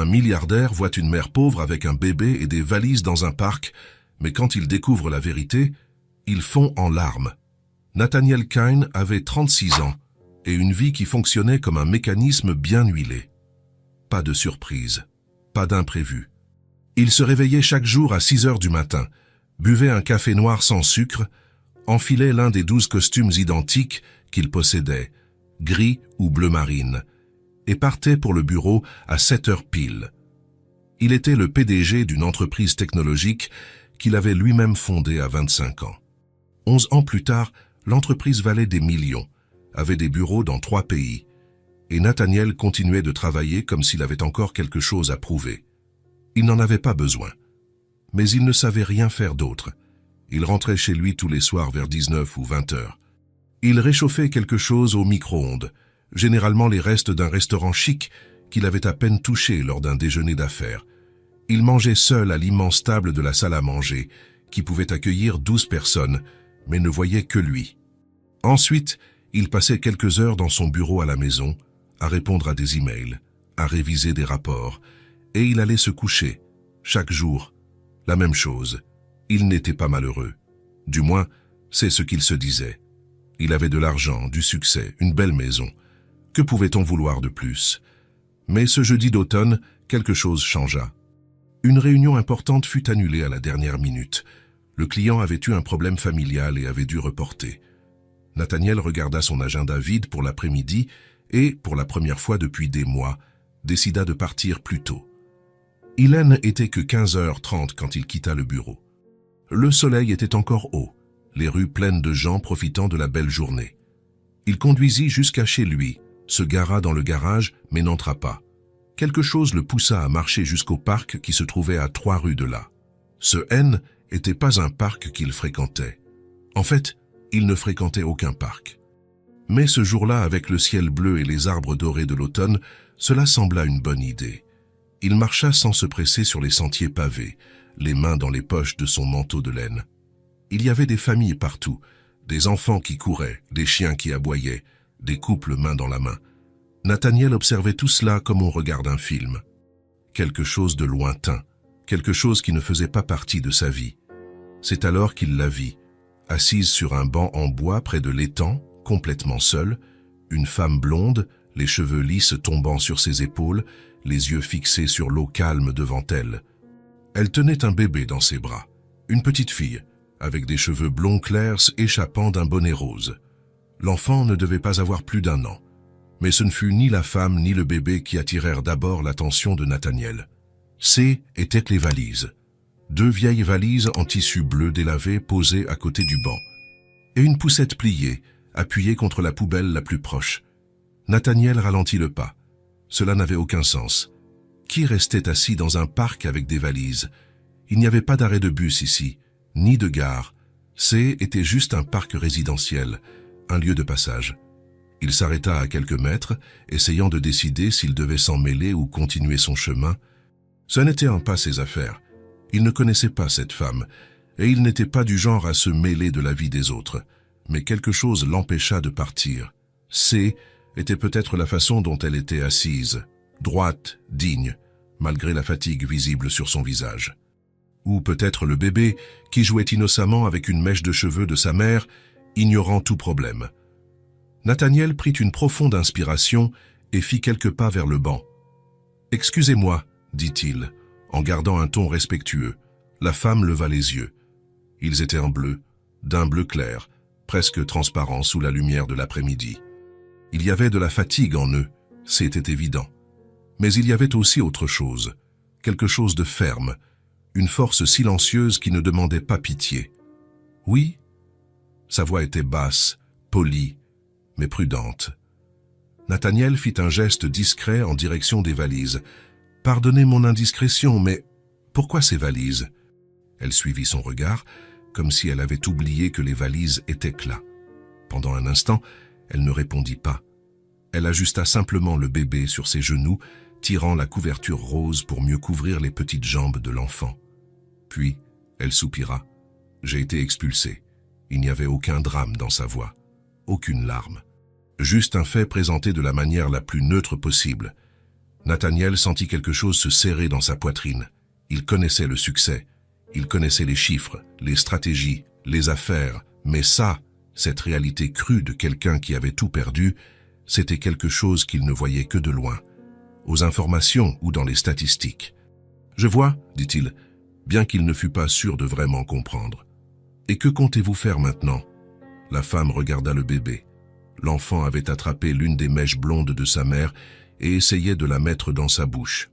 milliardaire voit une mère pauvre avec un bébé et des valises dans un parc, mais quand il découvre la vérité, il fond en larmes. Nathaniel Kine avait 36 ans et une vie qui fonctionnait comme un mécanisme bien huilé. Pas de surprise, pas d'imprévu. Il se réveillait chaque jour à 6 heures du matin, buvait un café noir sans sucre, enfilait l'un des 12 costumes identiques qu'il possédait, gris ou bleu marine, et partait pour le bureau à 7 heures pile. Il était le PDG d'une entreprise technologique qu'il avait lui-même fondée à 25 ans. 11 ans plus tard, l'entreprise valait des millions, avait des bureaux dans 3 pays, et Nathaniel continuait de travailler comme s'il avait encore quelque chose à prouver. Il n'en avait pas besoin. Mais il ne savait rien faire d'autre. Il rentrait chez lui tous les soirs vers 19 ou 20 heures. Il réchauffait quelque chose au micro-ondes, généralement les restes d'un restaurant chic qu'il avait à peine touché lors d'un déjeuner d'affaires. Il mangeait seul à l'immense table de la salle à manger, qui pouvait accueillir 12 personnes, mais ne voyait que lui. Ensuite, il passait quelques heures dans son bureau à la maison, à répondre à des emails, à réviser des rapports, et il allait se coucher, chaque jour, la même chose. Il n'était pas malheureux. Du moins, c'est ce qu'il se disait. Il avait de l'argent, du succès, une belle maison. Que pouvait-on vouloir de plus? Mais ce jeudi d'automne, quelque chose changea. Une réunion importante fut annulée à la dernière minute. Le client avait eu un problème familial et avait dû reporter. Nathaniel regarda son agenda vide pour l'après-midi et, pour la première fois depuis des mois, décida de partir plus tôt. Il n'était que 15h30 quand il quitta le bureau. Le soleil était encore haut, les rues pleines de gens profitant de la belle journée. Il conduisit jusqu'à chez lui, se gara dans le garage mais n'entra pas. Quelque chose le poussa à marcher jusqu'au parc qui se trouvait à 3 rues de là. Ce N n'était pas un parc qu'il fréquentait. En fait, il ne fréquentait aucun parc. Mais ce jour-là, avec le ciel bleu et les arbres dorés de l'automne, cela sembla une bonne idée. Il marcha sans se presser sur les sentiers pavés, les mains dans les poches de son manteau de laine. Il y avait des familles partout, des enfants qui couraient, des chiens qui aboyaient, des couples main dans la main. Nathaniel observait tout cela comme on regarde un film. Quelque chose de lointain, quelque chose qui ne faisait pas partie de sa vie. C'est alors qu'il la vit, assise sur un banc en bois près de l'étang, complètement seule, une femme blonde, les cheveux lisses tombant sur ses épaules, les yeux fixés sur l'eau calme devant elle. Elle tenait un bébé dans ses bras, une petite fille, avec des cheveux blonds clairs échappant d'un bonnet rose. L'enfant ne devait pas avoir plus d'1 an, mais ce ne fut ni la femme ni le bébé qui attirèrent d'abord l'attention de Nathaniel. C'étaient les valises. 2 vieilles valises en tissu bleu délavé posées à côté du banc, et une poussette pliée, appuyée contre la poubelle la plus proche. Nathaniel ralentit le pas. Cela n'avait aucun sens. Qui restait assis dans un parc avec des valises? Il n'y avait pas d'arrêt de bus ici, ni de gare. Était juste un parc résidentiel, un lieu de passage. Il s'arrêta à quelques mètres, essayant de décider s'il devait s'en mêler ou continuer son chemin. Ce n'était pas ses affaires. Il ne connaissait pas cette femme, et il n'était pas du genre à se mêler de la vie des autres. Mais quelque chose l'empêcha de partir. Était peut-être la façon dont elle était assise, droite, digne, malgré la fatigue visible sur son visage. Ou peut-être le bébé qui jouait innocemment avec une mèche de cheveux de sa mère, ignorant tout problème. Nathaniel prit une profonde inspiration et fit quelques pas vers le banc. « Excusez-moi, dit-il, en gardant un ton respectueux. » La femme leva les yeux. Ils étaient en bleu, d'un bleu clair, presque transparent sous la lumière de l'après-midi. Il y avait de la fatigue en eux, c'était évident. Mais il y avait aussi autre chose, quelque chose de ferme, une force silencieuse qui ne demandait pas pitié. « Oui ?» Sa voix était basse, polie, mais prudente. Nathaniel fit un geste discret en direction des valises. « Pardonnez mon indiscrétion, mais pourquoi ces valises ?» Elle suivit son regard, comme si elle avait oublié que les valises étaient là. Pendant un instant, elle ne répondit pas. Elle ajusta simplement le bébé sur ses genoux, tirant la couverture rose pour mieux couvrir les petites jambes de l'enfant. Puis, elle soupira. « J'ai été expulsée. » Il n'y avait aucun drame dans sa voix, aucune larme. Juste un fait présenté de la manière la plus neutre possible. Nathaniel sentit quelque chose se serrer dans sa poitrine. Il connaissait le succès, il connaissait les chiffres, les stratégies, les affaires, mais ça, cette réalité crue de quelqu'un qui avait tout perdu, c'était quelque chose qu'il ne voyait que de loin, aux informations ou dans les statistiques. « Je vois, dit-il, bien qu'il ne fût pas sûr de vraiment comprendre. « Et que comptez-vous faire maintenant ?» La femme regarda le bébé. L'enfant avait attrapé l'une des mèches blondes de sa mère et essayait de la mettre dans sa bouche.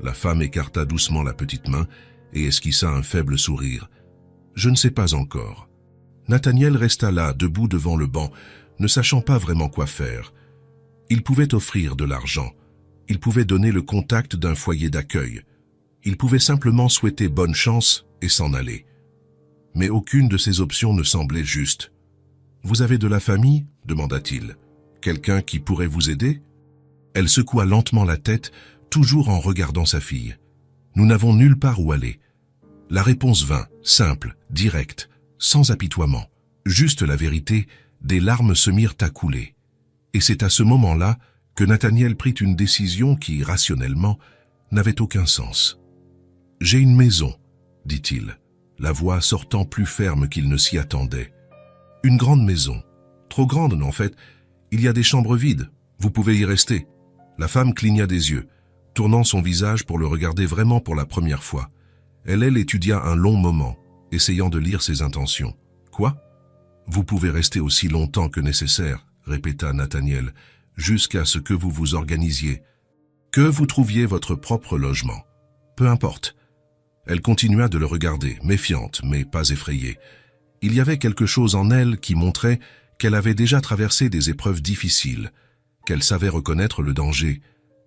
La femme écarta doucement la petite main et esquissa un faible sourire. « Je ne sais pas encore. » Nathaniel resta là, debout devant le banc, ne sachant pas vraiment quoi faire. Il pouvait offrir de l'argent. Il pouvait donner le contact d'un foyer d'accueil. Il pouvait simplement souhaiter bonne chance et s'en aller. Mais aucune de ces options ne semblait juste. « Vous avez de la famille ?» demanda-t-il. « Quelqu'un qui pourrait vous aider ?» Elle secoua lentement la tête, toujours en regardant sa fille. « Nous n'avons nulle part où aller. » La réponse vint, simple, directe, sans apitoiement. Juste la vérité, des larmes se mirent à couler. Et c'est à ce moment-là que Nathaniel prit une décision qui, rationnellement, n'avait aucun sens. « J'ai une maison, » dit-il, la voix sortant plus ferme qu'il ne s'y attendait. « Une grande maison. Trop grande, en fait. Il y a des chambres vides. Vous pouvez y rester. » La femme cligna des yeux, tournant son visage pour le regarder vraiment pour la première fois. Elle étudia un long moment, essayant de lire ses intentions. « Quoi ? Vous pouvez rester aussi longtemps que nécessaire, » répéta Nathaniel, « jusqu'à ce que vous vous organisiez. Que vous trouviez votre propre logement. Peu importe. » Elle continua de le regarder, méfiante, mais pas effrayée. Il y avait quelque chose en elle qui montrait qu'elle avait déjà traversé des épreuves difficiles, qu'elle savait reconnaître le danger,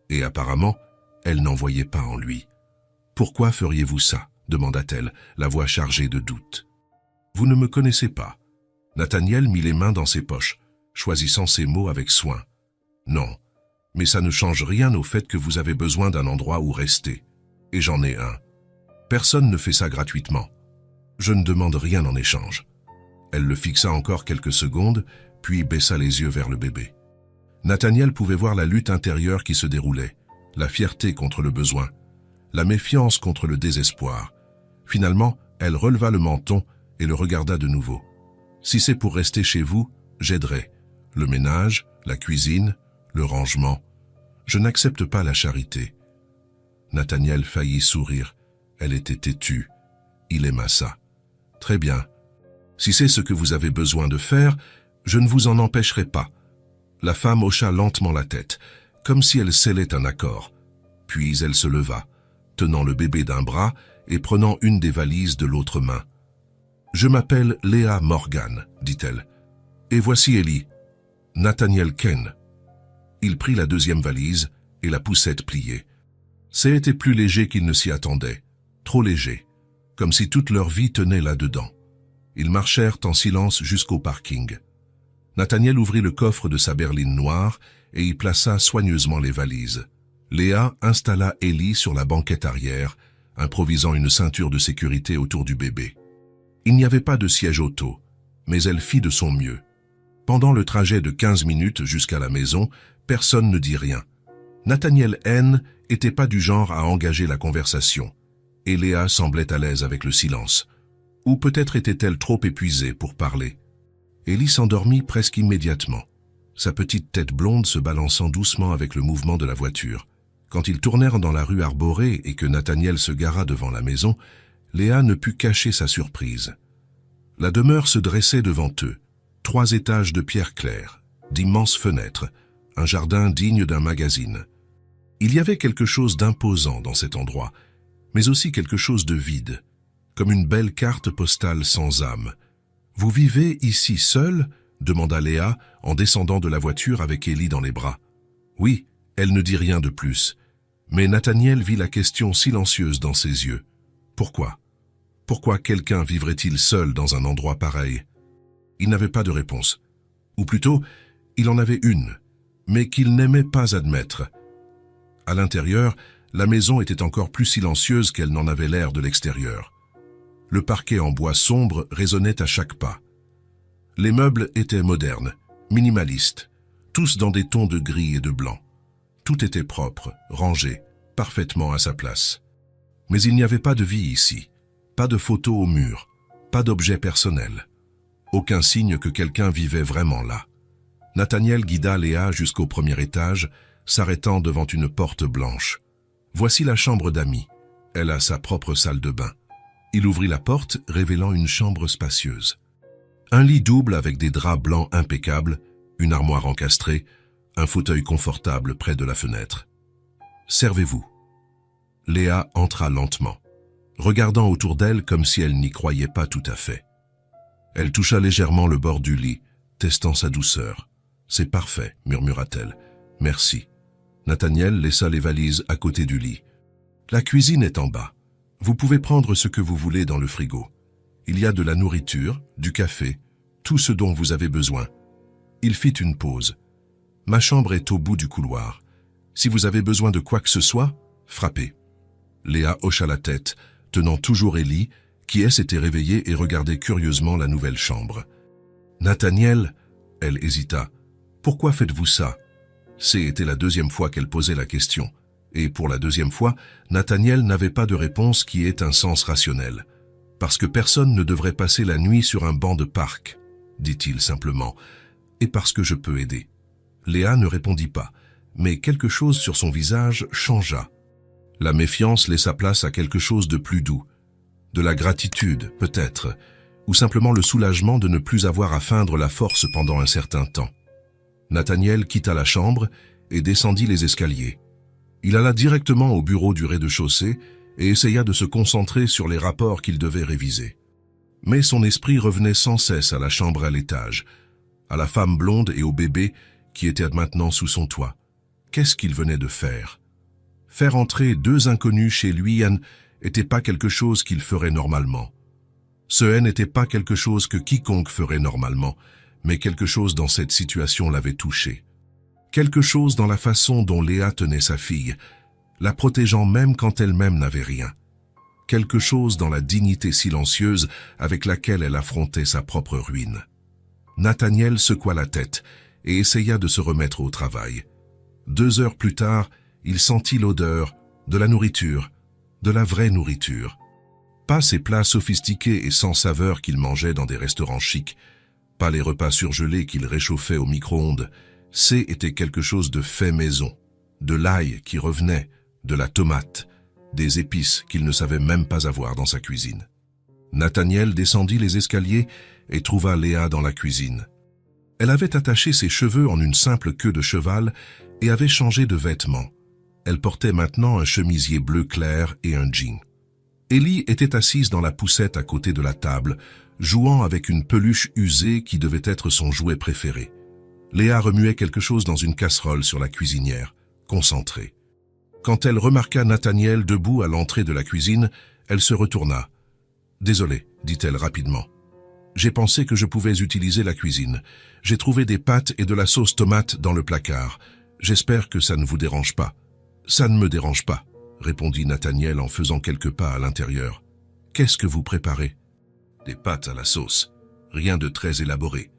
et apparemment, elle n'en voyait pas en lui. « Pourquoi feriez-vous ça ?» demanda-t-elle, la voix chargée de doute. « Vous ne me connaissez pas. » Nathaniel mit les mains dans ses poches, choisissant ses mots avec soin. « Non, mais ça ne change rien au fait que vous avez besoin d'un endroit où rester. Et j'en ai un. Personne ne fait ça gratuitement. Je ne demande rien en échange. » Elle le fixa encore quelques secondes, puis baissa les yeux vers le bébé. Nathaniel pouvait voir la lutte intérieure qui se déroulait, la fierté contre le besoin, la méfiance contre le désespoir. Finalement, elle releva le menton et le regarda de nouveau. « Si c'est pour rester chez vous, j'aiderai. Le ménage, la cuisine, le rangement. Je n'accepte pas la charité. » Nathaniel faillit sourire. Elle était têtue. Il aima ça. « Très bien. Si c'est ce que vous avez besoin de faire, je ne vous en empêcherai pas. » La femme hocha lentement la tête, comme si elle scellait un accord. Puis elle se leva, tenant le bébé d'un bras et prenant une des valises de l'autre main. « Je m'appelle Léa Morgan, » dit-elle. « Et voici Ellie, Nathaniel Kane. » Il prit la deuxième valise et la poussette pliée. C'était plus léger qu'il ne s'y attendait, trop léger, comme si toute leur vie tenait là-dedans. Ils marchèrent en silence jusqu'au parking. Nathaniel ouvrit le coffre de sa berline noire et y plaça soigneusement les valises. Léa installa Ellie sur la banquette arrière, improvisant une ceinture de sécurité autour du bébé. Il n'y avait pas de siège auto, mais elle fit de son mieux. Pendant le trajet de 15 minutes jusqu'à la maison, personne ne dit rien. Nathaniel N. était pas du genre à engager la conversation, et Léa semblait à l'aise avec le silence. Ou peut-être était-elle trop épuisée pour parler. Ellie s'endormit presque immédiatement, sa petite tête blonde se balançant doucement avec le mouvement de la voiture. Quand ils tournèrent dans la rue arborée et que Nathaniel se gara devant la maison, Léa ne put cacher sa surprise. La demeure se dressait devant eux, 3 étages de pierre claire, d'immenses fenêtres, un jardin digne d'un magazine. Il y avait quelque chose d'imposant dans cet endroit, mais aussi quelque chose de vide, comme une belle carte postale sans âme. « Vous vivez ici seul ?» demanda Léa en descendant de la voiture avec Ellie dans les bras. Oui, elle ne dit rien de plus, mais Nathaniel vit la question silencieuse dans ses yeux. Pourquoi ? Pourquoi quelqu'un vivrait-il seul dans un endroit pareil ? Il n'avait pas de réponse. Ou plutôt, il en avait une, mais qu'il n'aimait pas admettre. À l'intérieur, la maison était encore plus silencieuse qu'elle n'en avait l'air de l'extérieur. Le parquet en bois sombre résonnait à chaque pas. Les meubles étaient modernes, minimalistes, tous dans des tons de gris et de blanc. Tout était propre, rangé, parfaitement à sa place. Mais il n'y avait pas de vie ici, pas de photos au mur, pas d'objets personnels. Aucun signe que quelqu'un vivait vraiment là. Nathaniel guida Léa jusqu'au premier étage, s'arrêtant devant une porte blanche. Voici la chambre d'Amy. Elle a sa propre salle de bain. Il ouvrit la porte, révélant une chambre spacieuse. Un lit double avec des draps blancs impeccables, une armoire encastrée, un fauteuil confortable près de la fenêtre. « Servez-vous. » Léa entra lentement, regardant autour d'elle comme si elle n'y croyait pas tout à fait. Elle toucha légèrement le bord du lit, testant sa douceur. « C'est parfait, » murmura-t-elle. « Merci. » Nathaniel laissa les valises à côté du lit. « La cuisine est en bas. Vous pouvez prendre ce que vous voulez dans le frigo. Il y a de la nourriture, du café, tout ce dont vous avez besoin. » Il fit une pause. « Ma chambre est au bout du couloir. Si vous avez besoin de quoi que ce soit, frappez. » Léa hocha la tête, tenant toujours Ellie, qui s'était réveillée et regardait curieusement la nouvelle chambre. « Nathaniel » elle hésita. « Pourquoi faites-vous ça ?» C'était la deuxième fois qu'elle posait la question. Et pour la deuxième fois, Nathaniel n'avait pas de réponse qui ait un sens rationnel. « Parce que personne ne devrait passer la nuit sur un banc de parc, » dit-il simplement. « Et parce que je peux aider. » Léa ne répondit pas, mais quelque chose sur son visage changea. La méfiance laissa place à quelque chose de plus doux. De la gratitude, peut-être, ou simplement le soulagement de ne plus avoir à feindre la force pendant un certain temps. Nathaniel quitta la chambre et descendit les escaliers. Il alla directement au bureau du rez-de-chaussée et essaya de se concentrer sur les rapports qu'il devait réviser. Mais son esprit revenait sans cesse à la chambre à l'étage, à la femme blonde et au bébé qui était maintenant sous son toit. Qu'est-ce qu'il venait de faire? Faire entrer deux inconnus chez lui n'était pas quelque chose qu'il ferait normalement. Ce n'était pas quelque chose que quiconque ferait normalement, mais quelque chose dans cette situation l'avait touché. Quelque chose dans la façon dont Léa tenait sa fille, la protégeant même quand elle-même n'avait rien. Quelque chose dans la dignité silencieuse avec laquelle elle affrontait sa propre ruine. Nathaniel secoua la tête et essaya de se remettre au travail. 2 heures plus tard, il sentit l'odeur de la nourriture, de la vraie nourriture. Pas ces plats sophistiqués et sans saveur qu'il mangeait dans des restaurants chics, pas les repas surgelés qu'il réchauffait au micro-ondes. Était quelque chose de fait maison, de l'ail qui revenait, de la tomate, des épices qu'il ne savait même pas avoir dans sa cuisine. Nathaniel descendit les escaliers et trouva Léa dans la cuisine. Elle avait attaché ses cheveux en une simple queue de cheval et avait changé de vêtements. Elle portait maintenant un chemisier bleu clair et un jean. Ellie était assise dans la poussette à côté de la table, jouant avec une peluche usée qui devait être son jouet préféré. Léa remuait quelque chose dans une casserole sur la cuisinière, concentrée. Quand elle remarqua Nathaniel debout à l'entrée de la cuisine, elle se retourna. « Désolée, dit-elle rapidement. J'ai pensé que je pouvais utiliser la cuisine. J'ai trouvé des pâtes et de la sauce tomate dans le placard. J'espère que ça ne vous dérange pas. »« Ça ne me dérange pas, » répondit Nathaniel en faisant quelques pas à l'intérieur. « Qu'est-ce que vous préparez ?»« Des pâtes à la sauce. Rien de très élaboré. »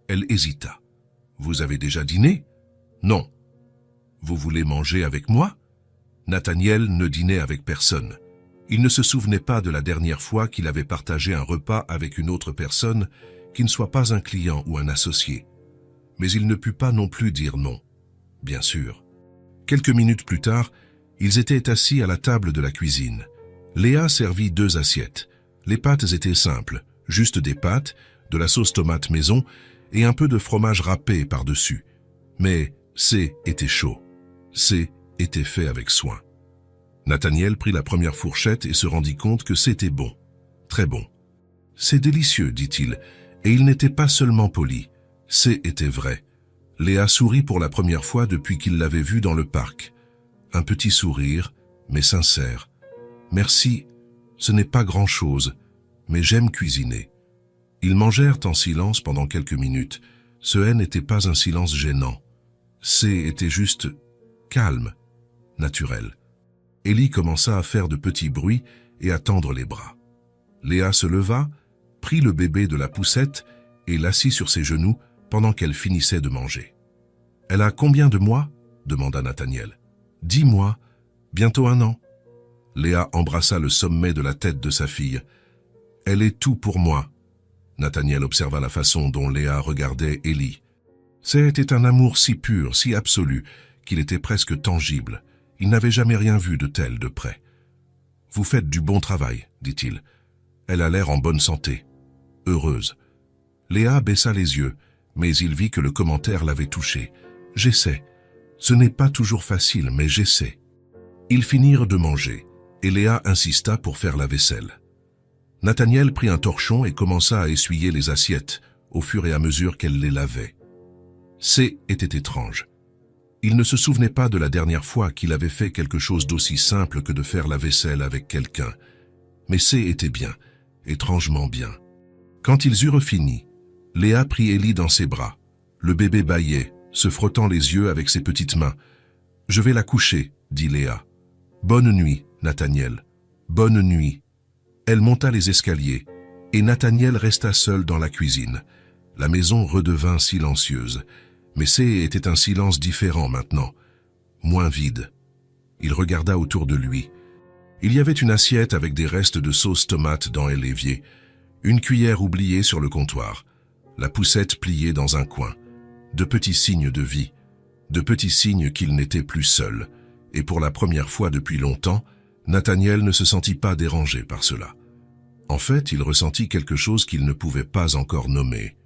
Elle hésita. « Vous avez déjà dîné ?»« Non. »« Vous voulez manger avec moi ?» Nathaniel ne dînait avec personne. Il ne se souvenait pas de la dernière fois qu'il avait partagé un repas avec une autre personne qui ne soit pas un client ou un associé. Mais il ne put pas non plus dire non. Bien sûr. Quelques minutes plus tard, ils étaient assis à la table de la cuisine. Léa servit 2 assiettes. Les pâtes étaient simples, juste des pâtes, de la sauce tomate maison et un peu de fromage râpé par-dessus. Mais était chaud. Était fait avec soin. Nathaniel prit la première fourchette et se rendit compte que c'était bon. Très bon. « C'est délicieux, dit-il, et il n'était pas seulement poli. Était vrai. » Léa sourit pour la première fois depuis qu'il l'avait vu dans le parc. Un petit sourire, mais sincère. « Merci, ce n'est pas grand-chose, mais j'aime cuisiner. » Ils mangèrent en silence pendant quelques minutes. Ce n'était pas un silence gênant. Était juste calme, naturel. Ellie commença à faire de petits bruits et à tendre les bras. Léa se leva, prit le bébé de la poussette et l'assit sur ses genoux pendant qu'elle finissait de manger. « Elle a combien de mois ?» demanda Nathaniel. « 10 mois, bientôt 1 an. » Léa embrassa le sommet de la tête de sa fille. « Elle est tout pour moi. » Nathaniel observa la façon dont Léa regardait Élie. C'était un amour si pur, si absolu, qu'il était presque tangible. Il n'avait jamais rien vu de tel de près. « Vous faites du bon travail, » dit-il. « Elle a l'air en bonne santé, heureuse. » Léa baissa les yeux, mais il vit que le commentaire l'avait touché. « J'essaie. Ce n'est pas toujours facile, mais j'essaie. » Ils finirent de manger, et Léa insista pour faire la vaisselle. Nathaniel prit un torchon et commença à essuyer les assiettes, au fur et à mesure qu'elle les lavait. C était étrange. Il ne se souvenait pas de la dernière fois qu'il avait fait quelque chose d'aussi simple que de faire la vaisselle avec quelqu'un. Mais C était bien, étrangement bien. Quand ils eurent fini, Léa prit Élie dans ses bras. Le bébé bâillait, se frottant les yeux avec ses petites mains. « Je vais la coucher, » dit Léa. « Bonne nuit, Nathaniel. Bonne nuit. » Elle monta les escaliers, et Nathaniel resta seul dans la cuisine. La maison redevint silencieuse, mais c'était un silence différent maintenant, moins vide. Il regarda autour de lui. Il y avait une assiette avec des restes de sauce tomate dans l'évier, une cuillère oubliée sur le comptoir, la poussette pliée dans un coin, de petits signes de vie, de petits signes qu'il n'était plus seul, et pour la première fois depuis longtemps, Nathaniel ne se sentit pas dérangé par cela. En fait, il ressentit quelque chose qu'il ne pouvait pas encore nommer,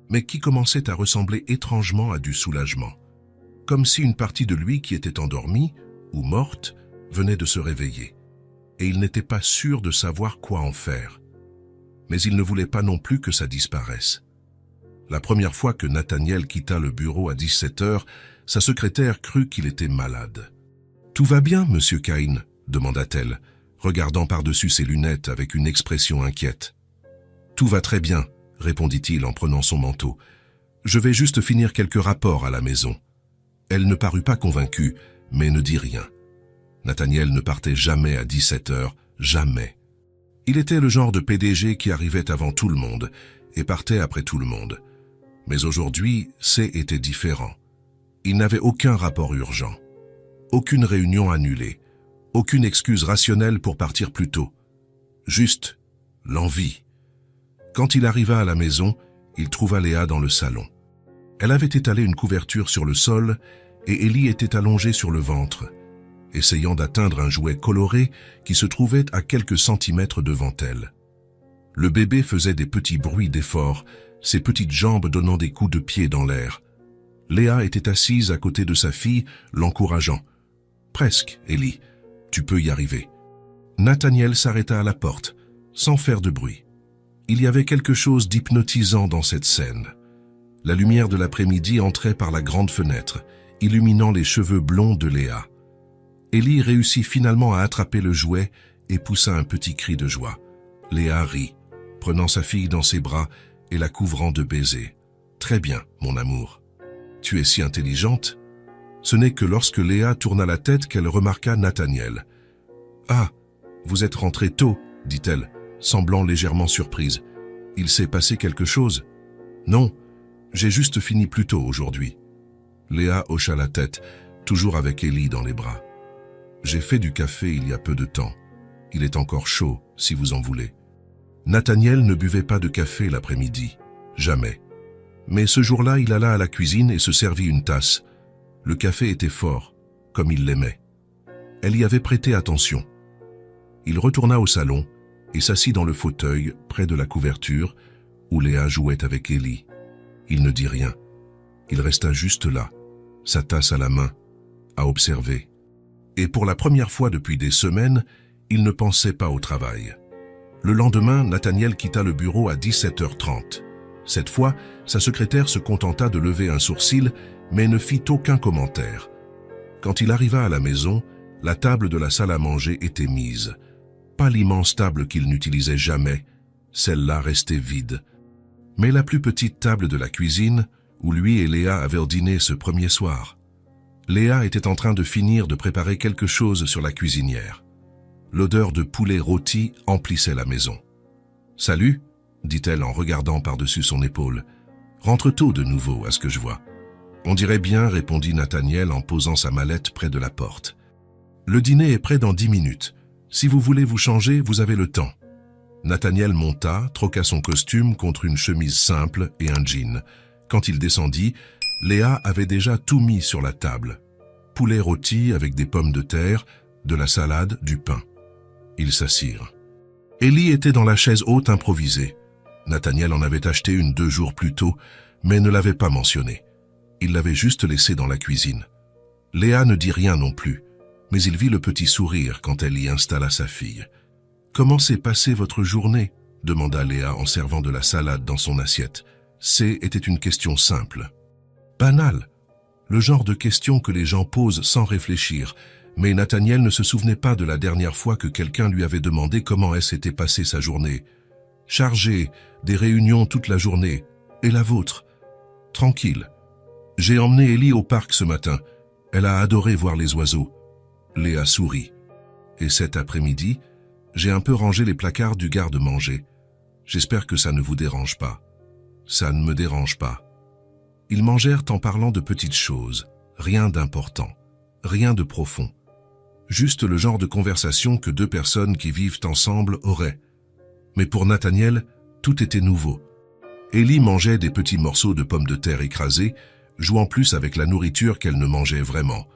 mais qui commençait à ressembler étrangement à du soulagement, comme si une partie de lui qui était endormie ou morte venait de se réveiller, et il n'était pas sûr de savoir quoi en faire. Mais il ne voulait pas non plus que ça disparaisse. La première fois que Nathaniel quitta le bureau à 17 heures, sa secrétaire crut qu'il était malade. « Tout va bien, monsieur Cain ?» demanda-t-elle, regardant par-dessus ses lunettes avec une expression inquiète. « Tout va très bien, » répondit-il en prenant son manteau. « Je vais juste finir quelques rapports à la maison. » Elle ne parut pas convaincue, mais ne dit rien. Nathaniel ne partait jamais à 17 heures, jamais. Il était le genre de PDG qui arrivait avant tout le monde et partait après tout le monde. Mais aujourd'hui, était différent. Il n'avait aucun rapport urgent, aucune réunion annulée, aucune excuse rationnelle pour partir plus tôt. Juste l'envie. Quand il arriva à la maison, il trouva Léa dans le salon. Elle avait étalé une couverture sur le sol et Élie était allongée sur le ventre, essayant d'atteindre un jouet coloré qui se trouvait à quelques centimètres devant elle. Le bébé faisait des petits bruits d'effort, ses petites jambes donnant des coups de pied dans l'air. Léa était assise à côté de sa fille, l'encourageant. « Presque, Élie, tu peux y arriver. » Nathaniel s'arrêta à la porte, sans faire de bruit. Il y avait quelque chose d'hypnotisant dans cette scène. La lumière de l'après-midi entrait par la grande fenêtre, illuminant les cheveux blonds de Léa. Élie réussit finalement à attraper le jouet et poussa un petit cri de joie. Léa rit, prenant sa fille dans ses bras et la couvrant de baisers. « Très bien, mon amour. Tu es si intelligente. » Ce n'est que lorsque Léa tourna la tête qu'elle remarqua Nathaniel. « Ah, vous êtes rentré tôt, » dit-elle, semblant légèrement surprise. « Il s'est passé quelque chose ?»« Non, j'ai juste fini plus tôt aujourd'hui. » Léa hocha la tête, toujours avec Élie dans les bras. « J'ai fait du café il y a peu de temps. Il est encore chaud, si vous en voulez. » Nathaniel ne buvait pas de café l'après-midi, jamais. Mais ce jour-là, il alla à la cuisine et se servit une tasse. Le café était fort, comme il l'aimait. Elle y avait prêté attention. Il retourna au salon et s'assit dans le fauteuil, près de la couverture, où Léa jouait avec Élie. Il ne dit rien. Il resta juste là, sa tasse à la main, à observer. Et pour la première fois depuis des semaines, il ne pensait pas au travail. Le lendemain, Nathaniel quitta le bureau à 17h30. Cette fois, sa secrétaire se contenta de lever un sourcil, mais ne fit aucun commentaire. Quand il arriva à la maison, la table de la salle à manger était mise. Pas l'immense table qu'il n'utilisait jamais, celle-là restait vide. Mais la plus petite table de la cuisine, où lui et Léa avaient dîné ce premier soir. Léa était en train de finir de préparer quelque chose sur la cuisinière. L'odeur de poulet rôti emplissait la maison. « Salut !» dit-elle en regardant par-dessus son épaule. « Rentre tôt de nouveau, à ce que je vois. » On dirait bien, répondit Nathaniel en posant sa mallette près de la porte. Le dîner est prêt dans 10 minutes. Si vous voulez vous changer, vous avez le temps. Nathaniel monta, troqua son costume contre une chemise simple et un jean. Quand il descendit, Léa avait déjà tout mis sur la table. Poulet rôti avec des pommes de terre, de la salade, du pain. Ils s'assirent. Ellie était dans la chaise haute improvisée. Nathaniel en avait acheté une 2 jours plus tôt, mais ne l'avait pas mentionnée. Il l'avait juste laissée dans la cuisine. Léa ne dit rien non plus, mais il vit le petit sourire quand elle y installa sa fille. « Comment s'est passée votre journée ?» demanda Léa en servant de la salade dans son assiette. Était une question simple. Banale, le genre de question que les gens posent sans réfléchir, mais Nathaniel ne se souvenait pas de la dernière fois que quelqu'un lui avait demandé comment elle s'était passée sa journée. Chargée, des réunions toute la journée, et la vôtre. Tranquille. J'ai emmené Ellie au parc ce matin. Elle a adoré voir les oiseaux. Léa sourit. Et cet après-midi, j'ai un peu rangé les placards du garde-manger. J'espère que ça ne vous dérange pas. Ça ne me dérange pas. Ils mangèrent en parlant de petites choses, rien d'important, rien de profond. Juste le genre de conversation que 2 personnes qui vivent ensemble auraient. Mais pour Nathaniel, tout était nouveau. Ellie mangeait des petits morceaux de pommes de terre écrasés, jouant plus avec la nourriture qu'elle ne mangeait vraiment.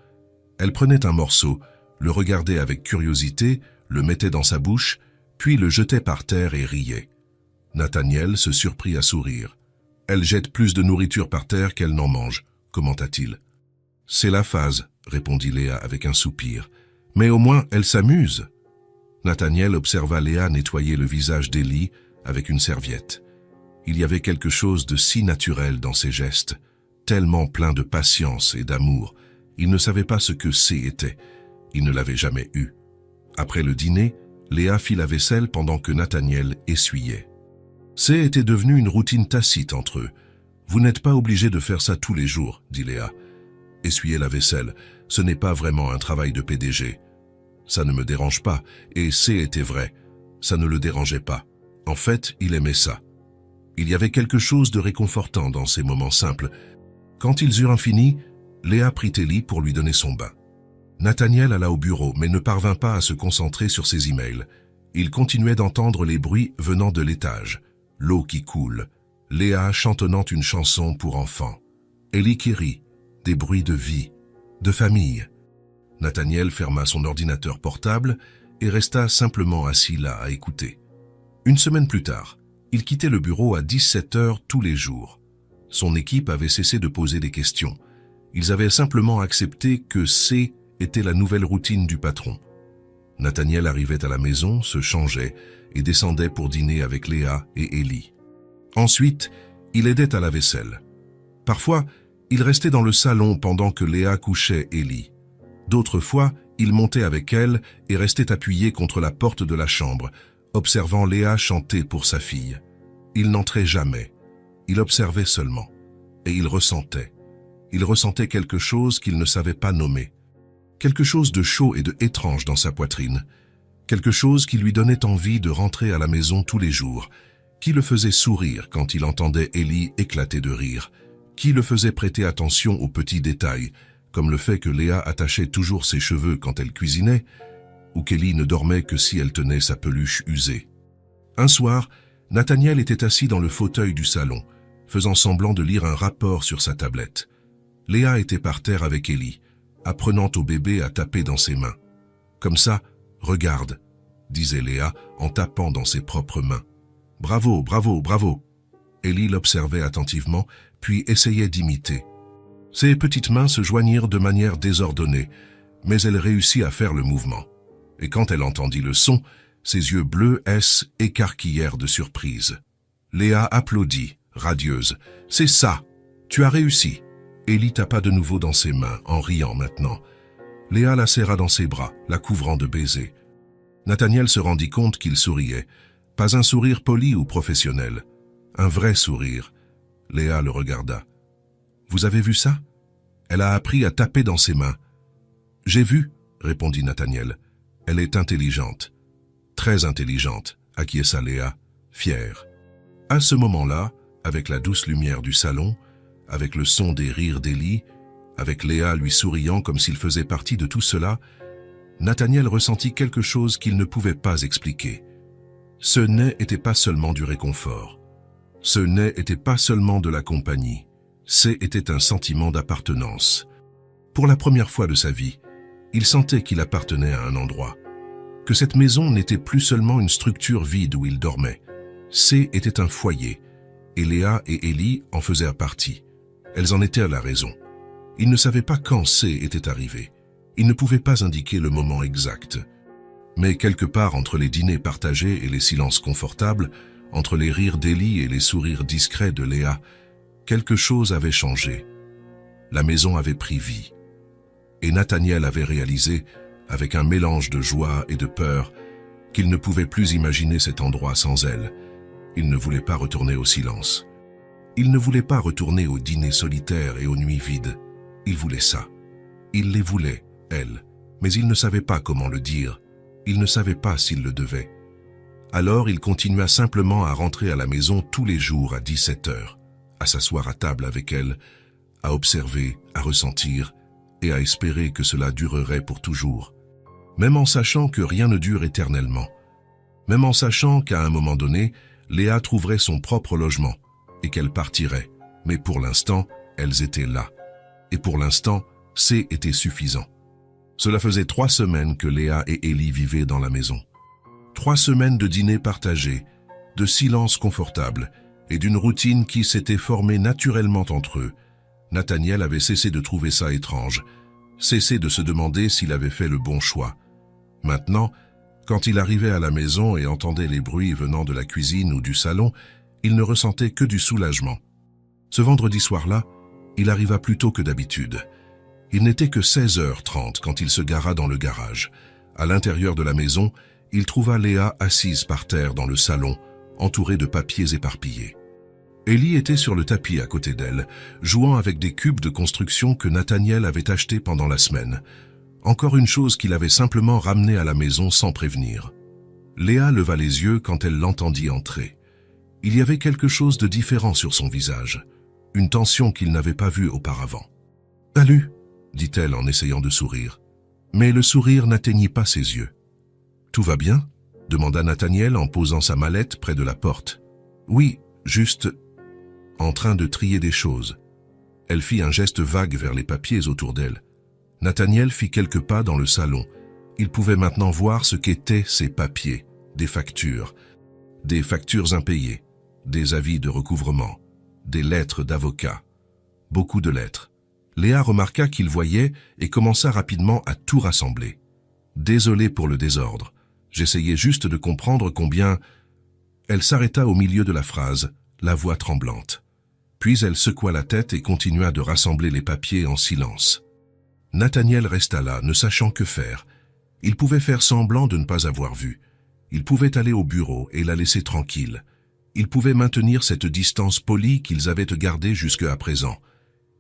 Elle prenait un morceau, le regardait avec curiosité, le mettait dans sa bouche, puis le jetait par terre et riait. Nathaniel se surprit à sourire. Elle jette plus de nourriture par terre qu'elle n'en mange, commenta-t-il. C'est la phase, répondit Léa avec un soupir. Mais au moins, elle s'amuse. Nathaniel observa Léa nettoyer le visage d'Ellie avec une serviette. Il y avait quelque chose de si naturel dans ses gestes, tellement plein de patience et d'amour. Il ne savait pas ce que était. Il ne l'avait jamais eu. Après le dîner, Léa fit la vaisselle pendant que Nathaniel essuyait. Était devenu une routine tacite entre eux. « Vous n'êtes pas obligé de faire ça tous les jours, » dit Léa. « Essuyer la vaisselle, ce n'est pas vraiment un travail de PDG. » Ça ne me dérange pas, et était vrai. Ça ne le dérangeait pas. En fait, il aimait ça. Il y avait quelque chose de réconfortant dans ces moments simples. Quand ils eurent fini, Léa prit Ellie pour lui donner son bain. Nathaniel alla au bureau, mais ne parvint pas à se concentrer sur ses emails. Il continuait d'entendre les bruits venant de l'étage. L'eau qui coule, Léa chantonnant une chanson pour enfants, Ellie qui rit, des bruits de vie, de famille. Nathaniel ferma son ordinateur portable et resta simplement assis là à écouter. Une semaine plus tard, il quittait le bureau à 17 heures tous les jours. Son équipe avait cessé de poser des questions. Ils avaient simplement accepté que était la nouvelle routine du patron. Nathaniel arrivait à la maison, se changeait et descendait pour dîner avec Léa et Ellie. Ensuite, il aidait à la vaisselle. Parfois, il restait dans le salon pendant que Léa couchait Ellie. D'autres fois, il montait avec elle et restait appuyé contre la porte de la chambre, observant Léa chanter pour sa fille. Il n'entrait jamais. Il observait seulement. Et il ressentait. Il ressentait quelque chose qu'il ne savait pas nommer. Quelque chose de chaud et de étrange dans sa poitrine. Quelque chose qui lui donnait envie de rentrer à la maison tous les jours, qui le faisait sourire quand il entendait Ellie éclater de rire, qui le faisait prêter attention aux petits détails, comme le fait que Léa attachait toujours ses cheveux quand elle cuisinait, ou qu'Ellie ne dormait que si elle tenait sa peluche usée. Un soir, Nathaniel était assis dans le fauteuil du salon, faisant semblant de lire un rapport sur sa tablette. Léa était par terre avec Ellie, apprenant au bébé à taper dans ses mains. Comme ça, « Regarde », disait Léa en tapant dans ses propres mains. « Bravo, bravo, bravo !» Ellie l'observait attentivement, puis essayait d'imiter. Ses petites mains se joignirent de manière désordonnée, mais elle réussit à faire le mouvement. Et quand elle entendit le son, ses yeux bleus écarquillèrent de surprise. Léa applaudit, radieuse. « C'est ça! Tu as réussi !» Ellie tapa de nouveau dans ses mains, en riant maintenant. Léa la serra dans ses bras, la couvrant de baisers. Nathaniel se rendit compte qu'il souriait. Pas un sourire poli ou professionnel. Un vrai sourire. Léa le regarda. « Vous avez vu ça ?» Elle a appris à taper dans ses mains. « J'ai vu, » répondit Nathaniel. « Elle est intelligente. »« Très intelligente, » acquiesça Léa, fière. À ce moment-là, avec la douce lumière du salon, avec le son des rires d'Élie, avec Léa lui souriant comme s'il faisait partie de tout cela, Nathaniel ressentit quelque chose qu'il ne pouvait pas expliquer. Ce n'était pas seulement du réconfort. Ce n'était pas seulement de la compagnie. C'était un sentiment d'appartenance. Pour la première fois de sa vie, il sentait qu'il appartenait à un endroit. Que cette maison n'était plus seulement une structure vide où il dormait. Était un foyer, et Léa et Élie en faisaient partie. Elles en étaient à la raison. Il ne savait pas quand était arrivé. Il ne pouvait pas indiquer le moment exact. Mais quelque part entre les dîners partagés et les silences confortables, entre les rires d'Élie et les sourires discrets de Léa, quelque chose avait changé. La maison avait pris vie. Et Nathaniel avait réalisé, avec un mélange de joie et de peur, qu'il ne pouvait plus imaginer cet endroit sans elle. Il ne voulait pas retourner au silence. Il ne voulait pas retourner aux dîners solitaires et aux nuits vides. Il voulait ça. Il les voulait, elle, mais il ne savait pas comment le dire. Il ne savait pas s'il le devait. Alors il continua simplement à rentrer à la maison tous les jours à 17 heures, à s'asseoir à table avec elle, à observer, à ressentir et à espérer que cela durerait pour toujours. Même en sachant que rien ne dure éternellement. Même en sachant qu'à un moment donné, Léa trouverait son propre logement et qu'elle partirait. Mais pour l'instant, elles étaient là. Et pour l'instant, était suffisant. Cela faisait 3 semaines que Léa et Élie vivaient dans la maison. 3 semaines de dîners partagés, de silence confortable et d'une routine qui s'était formée naturellement entre eux. Nathaniel avait cessé de trouver ça étrange, cessé de se demander s'il avait fait le bon choix. Maintenant, quand il arrivait à la maison et entendait les bruits venant de la cuisine ou du salon, il ne ressentait que du soulagement. Ce vendredi soir-là, il arriva plus tôt que d'habitude. Il n'était que 16h30 quand il se gara dans le garage. À l'intérieur de la maison, il trouva Léa assise par terre dans le salon, entourée de papiers éparpillés. Élie était sur le tapis à côté d'elle, jouant avec des cubes de construction que Nathaniel avait achetés pendant la semaine. Encore une chose qu'il avait simplement ramenée à la maison sans prévenir. Léa leva les yeux quand elle l'entendit entrer. Il y avait quelque chose de différent sur son visage, une tension qu'il n'avait pas vue auparavant. « Salut !» dit-elle en essayant de sourire. Mais le sourire n'atteignit pas ses yeux. « Tout va bien ?» demanda Nathaniel en posant sa mallette près de la porte. « Oui, juste en train de trier des choses. » Elle fit un geste vague vers les papiers autour d'elle. Nathaniel fit quelques pas dans le salon. Il pouvait maintenant voir ce qu'étaient ces papiers, des factures impayées, des avis de recouvrement, des lettres d'avocat. Beaucoup de lettres. Léa remarqua qu'il voyait et commença rapidement à tout rassembler. Désolé pour le désordre. J'essayais juste de comprendre combien... Elle s'arrêta au milieu de la phrase, la voix tremblante. Puis elle secoua la tête et continua de rassembler les papiers en silence. Nathaniel resta là, ne sachant que faire. Il pouvait faire semblant de ne pas avoir vu. Il pouvait aller au bureau et la laisser tranquille. Il pouvait maintenir cette distance polie qu'ils avaient gardée jusqu'à présent.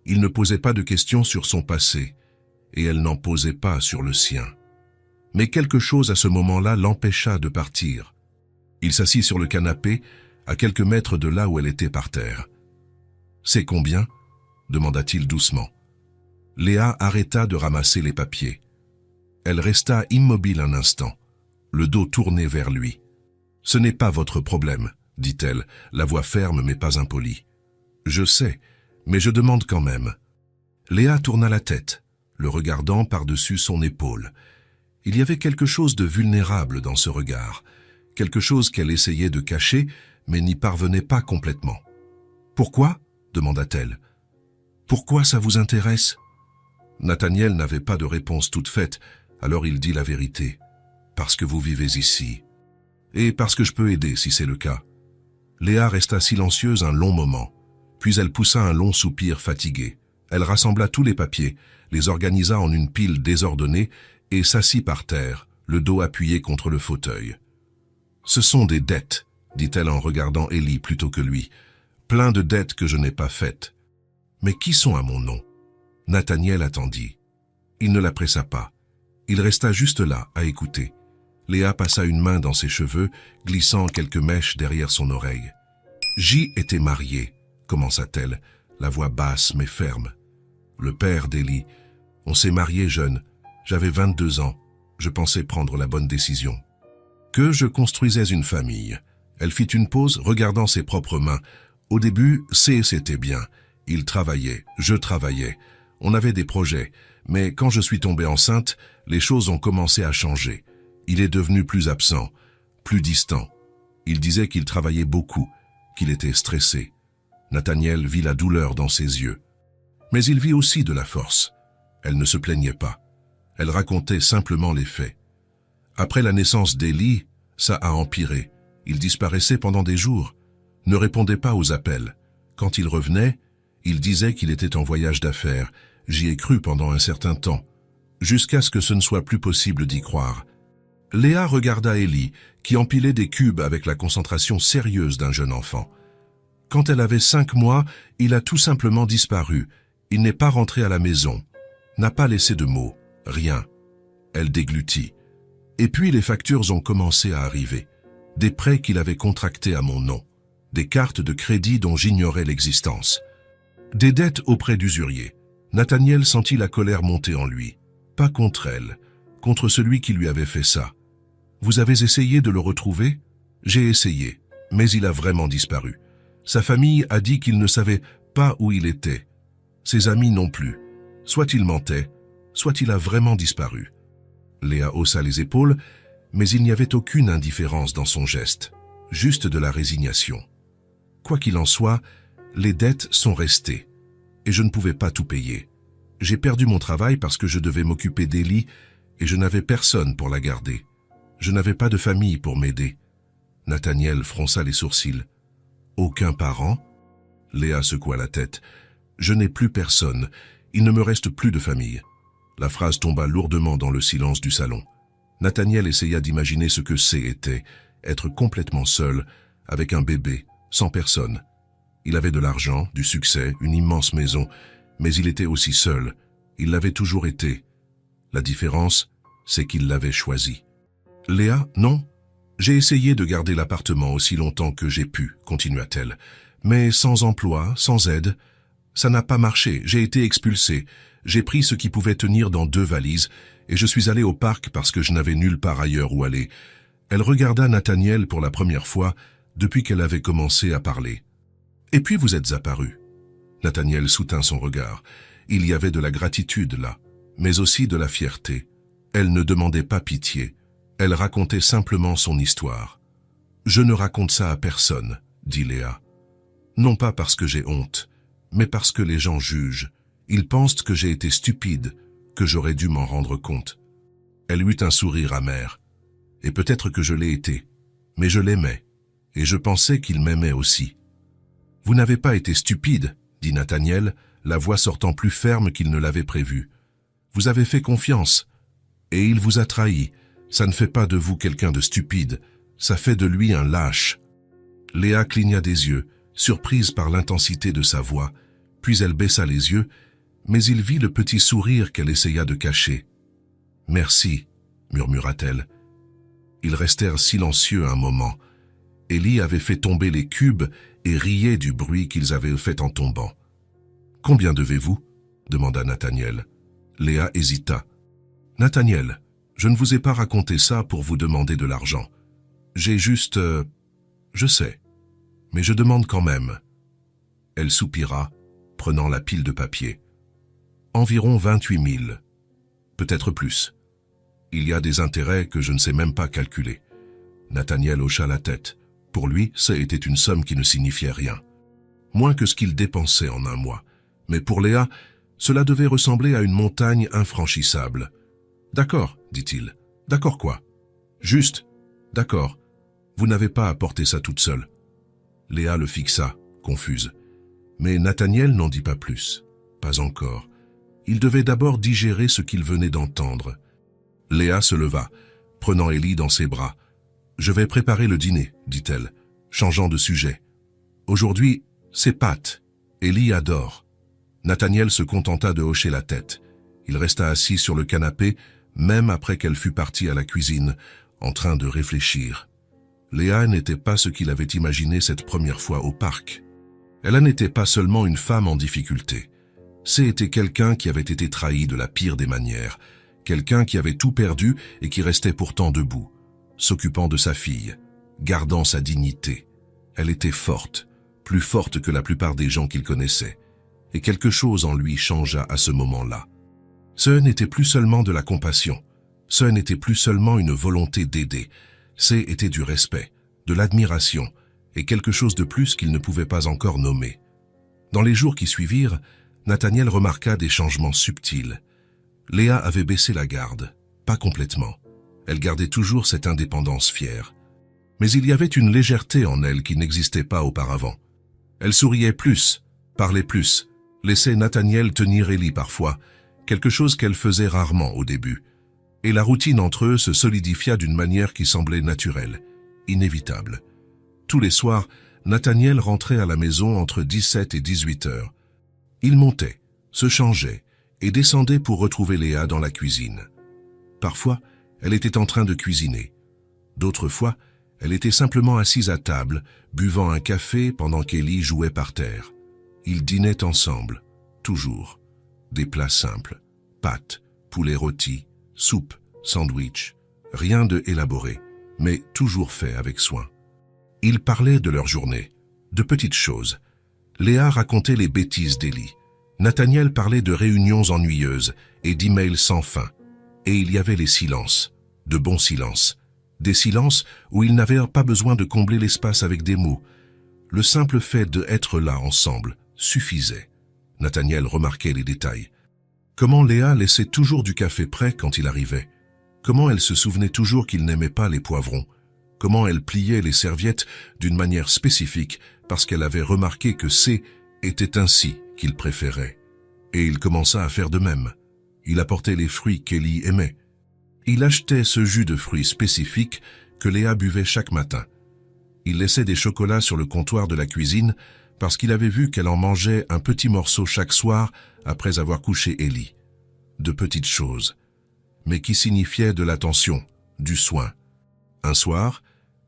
Il ne posait pas de questions sur son passé, et elle n'en posait pas sur le sien. Mais quelque chose à ce moment-là l'empêcha de partir. Il s'assit sur le canapé, à quelques mètres de là où elle était par terre. « C'est combien ?» demanda-t-il doucement. Léa arrêta de ramasser les papiers. Elle resta immobile un instant, le dos tourné vers lui. « Ce n'est pas votre problème, » dit-elle, la voix ferme mais pas impolie. « Je sais, mais je demande quand même. » Léa tourna la tête, le regardant par-dessus son épaule. Il y avait quelque chose de vulnérable dans ce regard, quelque chose qu'elle essayait de cacher, mais n'y parvenait pas complètement. « Pourquoi ?» demanda-t-elle. « Pourquoi ça vous intéresse ?» Nathaniel n'avait pas de réponse toute faite, alors il dit la vérité. « Parce que vous vivez ici. Et parce que je peux aider si c'est le cas. » Léa resta silencieuse un long moment, puis elle poussa un long soupir fatigué. Elle rassembla tous les papiers, les organisa en une pile désordonnée et s'assit par terre, le dos appuyé contre le fauteuil. « Ce sont des dettes, » dit-elle en regardant Élie plutôt que lui. « Plein de dettes que je n'ai pas faites. Mais qui sont à mon nom ?» Nathaniel attendit. Il ne la pressa pas. Il resta juste là, à écouter. Léa passa une main dans ses cheveux, glissant quelques mèches derrière son oreille. « J'y étais mariée, commença-t-elle, la voix basse mais ferme. Le père d'Ellie. On s'est mariés jeunes. J'avais 22 ans. Je pensais prendre la bonne décision. Que je construisais une famille. Elle fit une pause, regardant ses propres mains. Au début, c'était bien. Il travaillait, je travaillais. On avait des projets. Mais quand je suis tombée enceinte, les choses ont commencé à changer. Il est devenu plus absent, plus distant. Il disait qu'il travaillait beaucoup, qu'il était stressé. Nathaniel vit la douleur dans ses yeux. Mais il vit aussi de la force. Elle ne se plaignait pas. Elle racontait simplement les faits. Après la naissance d'Ellie, ça a empiré. Il disparaissait pendant des jours, ne répondait pas aux appels. Quand il revenait, il disait qu'il était en voyage d'affaires. J'y ai cru pendant un certain temps, jusqu'à ce que ce ne soit plus possible d'y croire. Léa regarda Ellie, qui empilait des cubes avec la concentration sérieuse d'un jeune enfant. Quand elle avait 5 mois, il a tout simplement disparu. Il n'est pas rentré à la maison, n'a pas laissé de mots, rien. Elle déglutit. Et puis les factures ont commencé à arriver. Des prêts qu'il avait contractés à mon nom, des cartes de crédit dont j'ignorais l'existence, des dettes auprès d'usuriers. Nathaniel sentit la colère monter en lui, pas contre elle, contre celui qui lui avait fait ça. « Vous avez essayé de le retrouver ?» « J'ai essayé, mais il a vraiment disparu. Sa famille a dit qu'il ne savait pas où il était. Ses amis non plus. Soit il mentait, soit il a vraiment disparu. » Léa haussa les épaules, mais il n'y avait aucune indifférence dans son geste, juste de la résignation. Quoi qu'il en soit, les dettes sont restées, et je ne pouvais pas tout payer. J'ai perdu mon travail parce que je devais m'occuper d'Ellie, et je n'avais personne pour la garder. Je n'avais pas de famille pour m'aider. Nathaniel fronça les sourcils. Aucun parent ? Léa secoua la tête. Je n'ai plus personne. Il ne me reste plus de famille. La phrase tomba lourdement dans le silence du salon. Nathaniel essaya d'imaginer ce que était, être complètement seul, avec un bébé, sans personne. Il avait de l'argent, du succès, une immense maison, mais il était aussi seul. Il l'avait toujours été. La différence, c'est qu'il l'avait choisi. Léa, non. J'ai essayé de garder l'appartement aussi longtemps que j'ai pu, continua-t-elle. Mais sans emploi, sans aide, ça n'a pas marché. J'ai été expulsée. J'ai pris ce qui pouvait tenir dans 2 valises et je suis allée au parc parce que je n'avais nulle part ailleurs où aller. Elle regarda Nathaniel pour la première fois depuis qu'elle avait commencé à parler. Et puis vous êtes apparu. Nathaniel soutint son regard. Il y avait de la gratitude là, mais aussi de la fierté. Elle ne demandait pas pitié. Elle racontait simplement son histoire. « Je ne raconte ça à personne, » dit Léa. « Non pas parce que j'ai honte, mais parce que les gens jugent. Ils pensent que j'ai été stupide, que j'aurais dû m'en rendre compte. » Elle eut un sourire amer. « Et peut-être que je l'ai été, mais je l'aimais, et je pensais qu'il m'aimait aussi. »« Vous n'avez pas été stupide, » dit Nathaniel, la voix sortant plus ferme qu'il ne l'avait prévu. « Vous avez fait confiance, et il vous a trahi. Ça ne fait pas de vous quelqu'un de stupide, ça fait de lui un lâche. » Léa cligna des yeux, surprise par l'intensité de sa voix, puis elle baissa les yeux, mais il vit le petit sourire qu'elle essaya de cacher. « Merci, » murmura-t-elle. Ils restèrent silencieux un moment. Ellie avait fait tomber les cubes et riait du bruit qu'ils avaient fait en tombant. « Combien devez-vous » demanda Nathaniel. Léa hésita. « Nathaniel, je ne vous ai pas raconté ça pour vous demander de l'argent. J'ai juste... je sais, mais je demande quand même. » Elle soupira, prenant la pile de papier. « Environ 28 000, peut-être plus. Il y a des intérêts que je ne sais même pas calculer. » Nathaniel hocha la tête. Pour lui, ça était une somme qui ne signifiait rien. Moins que ce qu'il dépensait en un mois. Mais pour Léa, cela devait ressembler à une montagne infranchissable. « D'accord, dit-il. « D'accord quoi ? Juste, d'accord. Vous n'avez pas à porter ça toute seule. » Léa le fixa, confuse. Mais Nathaniel n'en dit pas plus. Pas encore. Il devait d'abord digérer ce qu'il venait d'entendre. Léa se leva, prenant Ellie dans ses bras. « Je vais préparer le dîner, » dit-elle, changeant de sujet. « Aujourd'hui, c'est pâtes. Ellie adore. » Nathaniel se contenta de hocher la tête. Il resta assis sur le canapé, même après qu'elle fût partie à la cuisine, en train de réfléchir. Léa n'était pas ce qu'il avait imaginé cette première fois au parc. Elle n'était pas seulement une femme en difficulté. C'était quelqu'un qui avait été trahi de la pire des manières, quelqu'un qui avait tout perdu et qui restait pourtant debout, s'occupant de sa fille, gardant sa dignité. Elle était forte, plus forte que la plupart des gens qu'il connaissait, et quelque chose en lui changea à ce moment-là. Ce n'était plus seulement de la compassion, ce n'était plus seulement une volonté d'aider, c'était du respect, de l'admiration, et quelque chose de plus qu'il ne pouvait pas encore nommer. Dans les jours qui suivirent, Nathaniel remarqua des changements subtils. Léa avait baissé la garde, pas complètement. Elle gardait toujours cette indépendance fière. Mais il y avait une légèreté en elle qui n'existait pas auparavant. Elle souriait plus, parlait plus, laissait Nathaniel tenir Ellie parfois, quelque chose qu'elle faisait rarement au début. Et la routine entre eux se solidifia d'une manière qui semblait naturelle, inévitable. Tous les soirs, Nathaniel rentrait à la maison entre 17 et 18 heures. Il montait, se changeait et descendait pour retrouver Léa dans la cuisine. Parfois, elle était en train de cuisiner. D'autres fois, elle était simplement assise à table, buvant un café pendant qu'Ellie jouait par terre. Ils dînaient ensemble, toujours. Des plats simples, pâtes, poulet rôti, soupe, sandwich, rien de élaboré, mais toujours fait avec soin. Ils parlaient de leur journée, de petites choses. Léa racontait les bêtises d'Ellie. Nathaniel parlait de réunions ennuyeuses et d'emails sans fin. Et il y avait les silences, de bons silences. Des silences où ils n'avaient pas besoin de combler l'espace avec des mots. Le simple fait d'être là ensemble suffisait. Nathaniel remarquait les détails. Comment Léa laissait toujours du café prêt quand il arrivait. Comment elle se souvenait toujours qu'il n'aimait pas les poivrons. Comment elle pliait les serviettes d'une manière spécifique parce qu'elle avait remarqué que était ainsi qu'il préférait. Et il commença à faire de même. Il apportait les fruits qu'Ellie aimait. Il achetait ce jus de fruits spécifique que Léa buvait chaque matin. Il laissait des chocolats sur le comptoir de la cuisine parce qu'il avait vu qu'elle en mangeait un petit morceau chaque soir après avoir couché Ellie. De petites choses, mais qui signifiaient de l'attention, du soin. Un soir,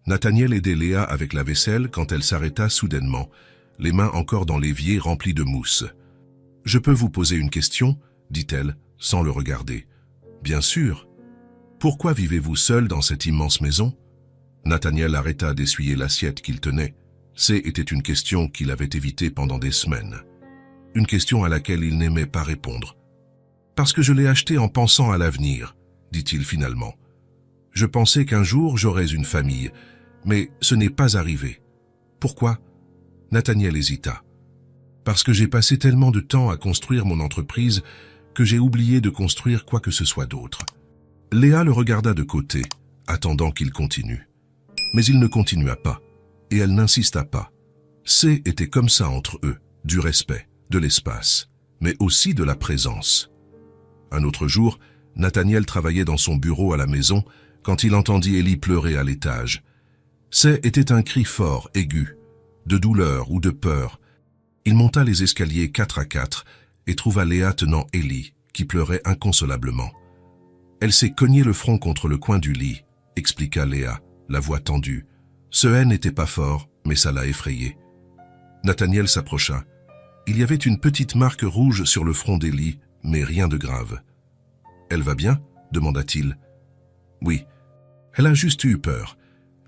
Nathaniel aidait Léa avec la vaisselle quand elle s'arrêta soudainement, les mains encore dans l'évier rempli de mousse. « Je peux vous poser une question ?» dit-elle, sans le regarder. « Bien sûr. Pourquoi vivez-vous seul dans cette immense maison ?» Nathaniel arrêta d'essuyer l'assiette qu'il tenait. C'était une question qu'il avait évitée pendant des semaines. Une question à laquelle il n'aimait pas répondre. « Parce que je l'ai acheté en pensant à l'avenir, » dit-il finalement. « Je pensais qu'un jour j'aurais une famille, mais ce n'est pas arrivé. Pourquoi ?» Nathaniel hésita. « Parce que j'ai passé tellement de temps à construire mon entreprise que j'ai oublié de construire quoi que ce soit d'autre. » Léa le regarda de côté, attendant qu'il continue. Mais il ne continua pas, et elle n'insista pas. C'était comme ça entre eux, du respect, de l'espace, mais aussi de la présence. Un autre jour, Nathaniel travaillait dans son bureau à la maison quand il entendit Ellie pleurer à l'étage. C'était un cri fort, aigu, de douleur ou de peur. Il monta les escaliers 4 à 4 et trouva Léa tenant Ellie, qui pleurait inconsolablement. Elle s'est cognée le front contre le coin du lit, expliqua Léa, la voix tendue. Ce haine n'était pas fort, mais ça l'a effrayée. Nathaniel s'approcha. Il y avait une petite marque rouge sur le front d'Ellie, mais rien de grave. « Elle va bien ?» demanda-t-il. « Oui. Elle a juste eu peur. »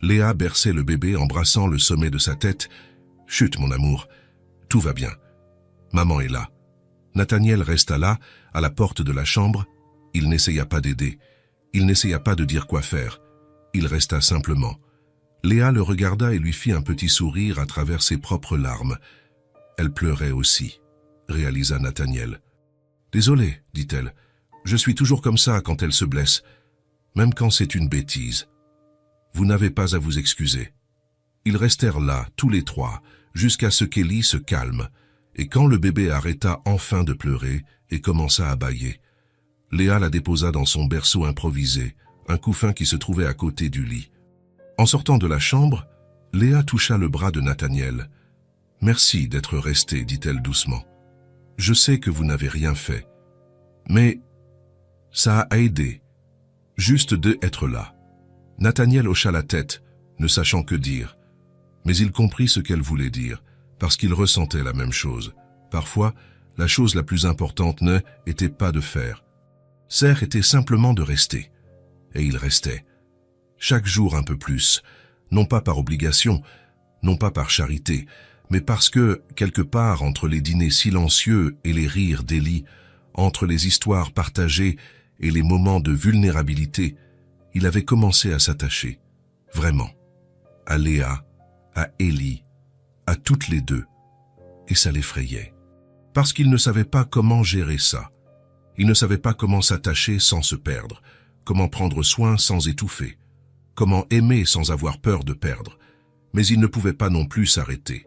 Léa berçait le bébé embrassant le sommet de sa tête. « Chut, mon amour. Tout va bien. Maman est là. » Nathaniel resta là, à la porte de la chambre. Il n'essaya pas d'aider. Il n'essaya pas de dire quoi faire. Il resta simplement. Léa le regarda et lui fit un petit sourire à travers ses propres larmes. Elle pleurait aussi, réalisa Nathaniel. « Désolé, dit-elle. Je suis toujours comme ça quand elle se blesse, même quand c'est une bêtise. Vous n'avez pas à vous excuser. » Ils restèrent là, tous les trois, jusqu'à ce qu'Ellie se calme, et quand le bébé arrêta enfin de pleurer et commença à bâiller, Léa la déposa dans son berceau improvisé, un couffin qui se trouvait à côté du lit. En sortant de la chambre, Léa toucha le bras de Nathaniel. « Merci d'être resté, dit-elle doucement. Je sais que vous n'avez rien fait, mais ça a aidé, juste d'être là. » Nathaniel hocha la tête, ne sachant que dire, mais il comprit ce qu'elle voulait dire, parce qu'il ressentait la même chose. Parfois, la chose la plus importante n'était pas de faire. Serre était simplement de rester. Et il restait. Chaque jour un peu plus, non pas par obligation, non pas par charité, mais parce que, quelque part entre les dîners silencieux et les rires d'Ellie, entre les histoires partagées et les moments de vulnérabilité, il avait commencé à s'attacher, vraiment, à Léa, à Ellie, à toutes les deux, et ça l'effrayait. Parce qu'il ne savait pas comment gérer ça. Il ne savait pas comment s'attacher sans se perdre, comment prendre soin sans étouffer, comment aimer sans avoir peur de perdre. Mais il ne pouvait pas non plus s'arrêter.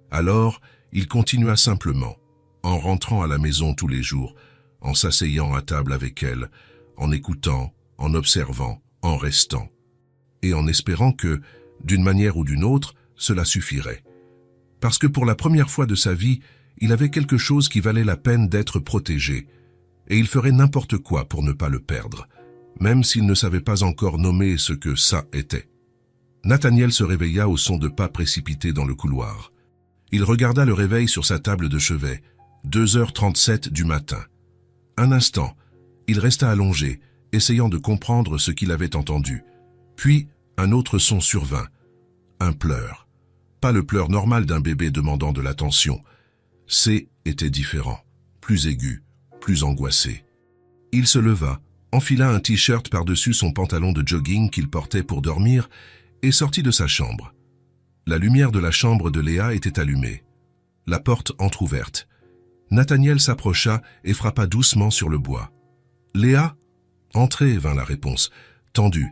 Alors, il continua simplement, en rentrant à la maison tous les jours, en s'asseyant à table avec elle, en écoutant, en observant, en restant, et en espérant que, d'une manière ou d'une autre, cela suffirait. Parce que pour la première fois de sa vie, il avait quelque chose qui valait la peine d'être protégé, et il ferait n'importe quoi pour ne pas le perdre, même s'il ne savait pas encore nommer ce que ça était. Nathaniel se réveilla au son de pas précipités dans le couloir. Il regarda le réveil sur sa table de chevet, 2h37 du matin. Un instant, il resta allongé, essayant de comprendre ce qu'il avait entendu. Puis, un autre son survint. Un pleur. Pas le pleur normal d'un bébé demandant de l'attention. C était différent, plus aigu, plus angoissé. Il se leva, enfila un t-shirt par-dessus son pantalon de jogging qu'il portait pour dormir et sortit de sa chambre. La lumière de la chambre de Léa était allumée. La porte entr'ouverte. Nathaniel s'approcha et frappa doucement sur le bois. « Léa ?» ?»« Entrez » vint la réponse, tendue.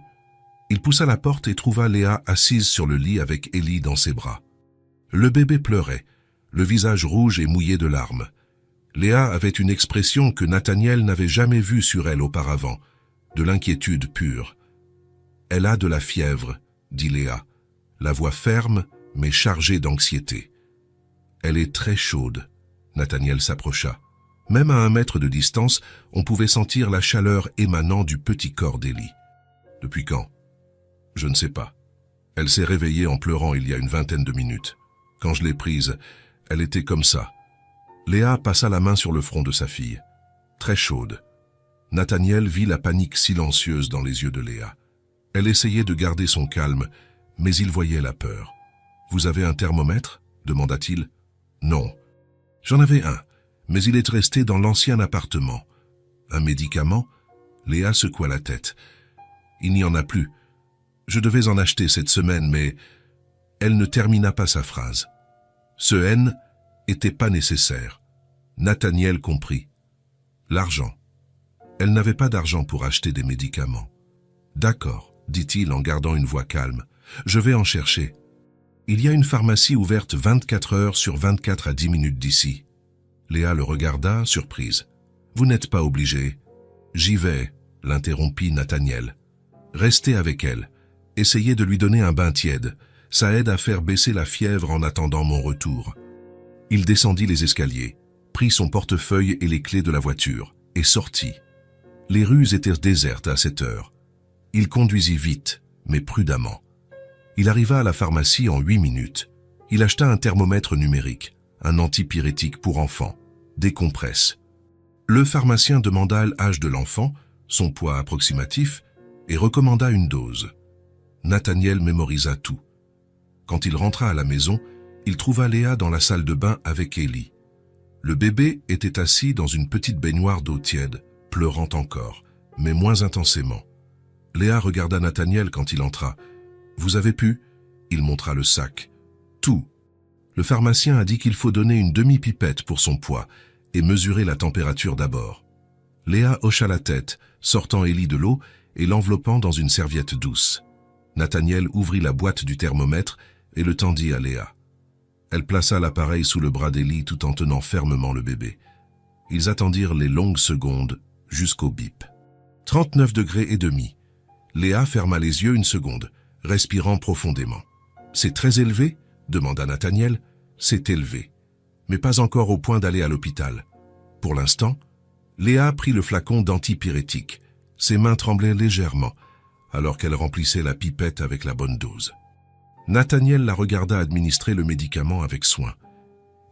Il poussa la porte et trouva Léa assise sur le lit avec Ellie dans ses bras. Le bébé pleurait, le visage rouge et mouillé de larmes. Léa avait une expression que Nathaniel n'avait jamais vue sur elle auparavant, de l'inquiétude pure. « Elle a de la fièvre », dit Léa, la voix ferme mais chargée d'anxiété. « Elle est très chaude. » Nathaniel s'approcha. Même à 1 mètre de distance, on pouvait sentir la chaleur émanant du petit corps d'Ellie. « Depuis quand ?»« Je ne sais pas. Elle s'est réveillée en pleurant il y a une 20aine de minutes. Quand je l'ai prise, elle était comme ça. » Léa passa la main sur le front de sa fille. Très chaude. Nathaniel vit la panique silencieuse dans les yeux de Léa. Elle essayait de garder son calme, mais il voyait la peur. « Vous avez un thermomètre ?» demanda-t-il. « Non. J'en avais un, mais il est resté dans l'ancien appartement. »« Un médicament ?» Léa secoua la tête. « Il n'y en a plus. Je devais en acheter cette semaine, mais... » Elle ne termina pas sa phrase. Ce « N » était pas nécessaire. Nathaniel comprit. L'argent. Elle n'avait pas d'argent pour acheter des médicaments. « D'accord, » dit-il en gardant une voix calme. « Je vais en chercher. Il y a une pharmacie ouverte 24 heures sur 24 à 10 minutes d'ici. » Léa le regarda, surprise. « Vous n'êtes pas obligé. »« J'y vais, » l'interrompit Nathaniel. « Restez avec elle. Essayez de lui donner un bain tiède. Ça aide à faire baisser la fièvre en attendant mon retour. » Il descendit les escaliers, prit son portefeuille et les clés de la voiture, et sortit. Les rues étaient désertes à cette heure. Il conduisit vite, mais prudemment. Il arriva à la pharmacie en 8 minutes. Il acheta un thermomètre numérique, un antipyrétique pour enfants, des compresses. Le pharmacien demanda l'âge de l'enfant, son poids approximatif, et recommanda une dose. Nathaniel mémorisa tout. Quand il rentra à la maison, il trouva Léa dans la salle de bain avec Ellie. Le bébé était assis dans une petite baignoire d'eau tiède, pleurant encore, mais moins intensément. Léa regarda Nathaniel quand il entra. « Vous avez pu ?» Il montra le sac. « Tout. Le pharmacien a dit qu'il faut donner une demi-pipette pour son poids et mesurer la température d'abord. » Léa hocha la tête, sortant Ellie de l'eau et l'enveloppant dans une serviette douce. Nathaniel ouvrit la boîte du thermomètre et le tendit à Léa. Elle plaça l'appareil sous le bras d'Ellie tout en tenant fermement le bébé. Ils attendirent les longues secondes jusqu'au bip. 39 degrés et demi. Léa ferma les yeux une seconde, respirant profondément. « C'est très élevé ?» demanda Nathaniel. « C'est élevé, mais pas encore au point d'aller à l'hôpital. » Pour l'instant, Léa prit le flacon d'antipyrétique. Ses mains tremblaient légèrement, alors qu'elle remplissait la pipette avec la bonne dose. Nathaniel la regarda administrer le médicament avec soin.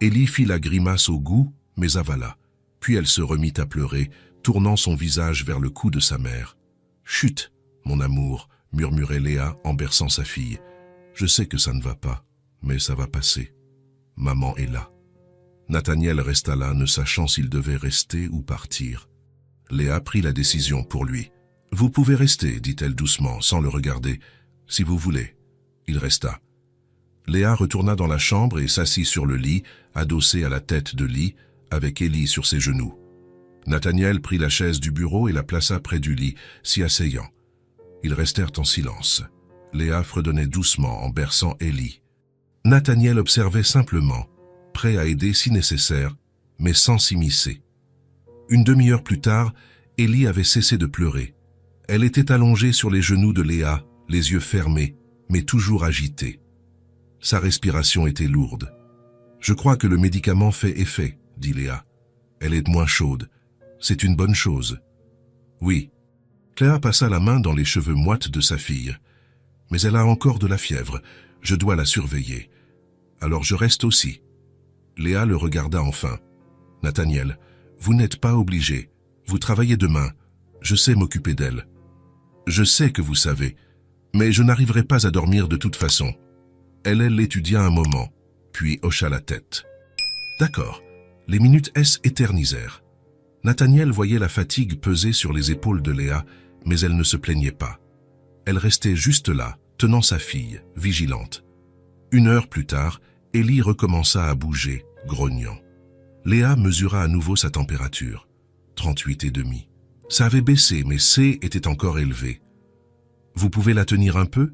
Élie fit la grimace au goût, mais avala. Puis elle se remit à pleurer, tournant son visage vers le cou de sa mère. « Chut, mon amour !» murmurait Léa en berçant sa fille. « Je sais que ça ne va pas, mais ça va passer. Maman est là. » Nathaniel resta là, ne sachant s'il devait rester ou partir. Léa prit la décision pour lui. « Vous pouvez rester, dit-elle doucement, sans le regarder, si vous voulez. » Il resta. Léa retourna dans la chambre et s'assit sur le lit, adossée à la tête de lit, avec Élie sur ses genoux. Nathaniel prit la chaise du bureau et la plaça près du lit, s'y asseyant. Ils restèrent en silence. Léa fredonnait doucement en berçant Élie. Nathaniel observait simplement, prêt à aider si nécessaire, mais sans s'immiscer. Une demi-heure plus tard, Élie avait cessé de pleurer. Elle était allongée sur les genoux de Léa, les yeux fermés, mais toujours agitée. Sa respiration était lourde. « Je crois que le médicament fait effet, » dit Léa. « Elle est moins chaude. C'est une bonne chose. »« Oui. » Léa passa la main dans les cheveux moites de sa fille. « Mais elle a encore de la fièvre. Je dois la surveiller. Alors je reste aussi. » Léa le regarda enfin. « Nathaniel, vous n'êtes pas obligé. Vous travaillez demain. Je sais m'occuper d'elle. Je sais que vous savez, mais je n'arriverai pas à dormir de toute façon. » Elle l'étudia un moment, puis hocha la tête. D'accord. Les minutes éternisèrent. Nathaniel voyait la fatigue peser sur les épaules de Léa, mais elle ne se plaignait pas. Elle restait juste là, tenant sa fille, vigilante. 1 heure plus tard, Élie recommença à bouger, grognant. Léa mesura à nouveau sa température. 38,5. Ça avait baissé, mais C était encore élevé. « Vous pouvez la tenir un peu ?»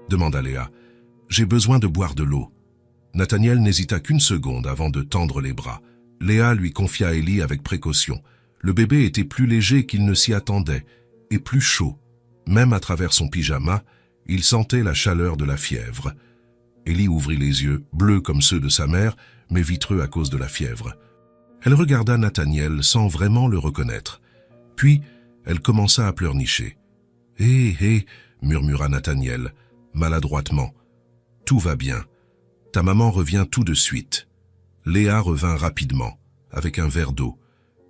demanda Léa. « J'ai besoin de boire de l'eau. » Nathaniel n'hésita qu'une seconde avant de tendre les bras. Léa lui confia Élie avec précaution. Le bébé était plus léger qu'il ne s'y attendait, et plus chaud. Même à travers son pyjama, il sentait la chaleur de la fièvre. Élie ouvrit les yeux, bleus comme ceux de sa mère, mais vitreux à cause de la fièvre. Elle regarda Nathaniel sans vraiment le reconnaître. Puis, elle commença à pleurnicher. « Hé, hé !» murmura Nathaniel, maladroitement. « Tout va bien. Ta maman revient tout de suite. » Léa revint rapidement, avec un verre d'eau.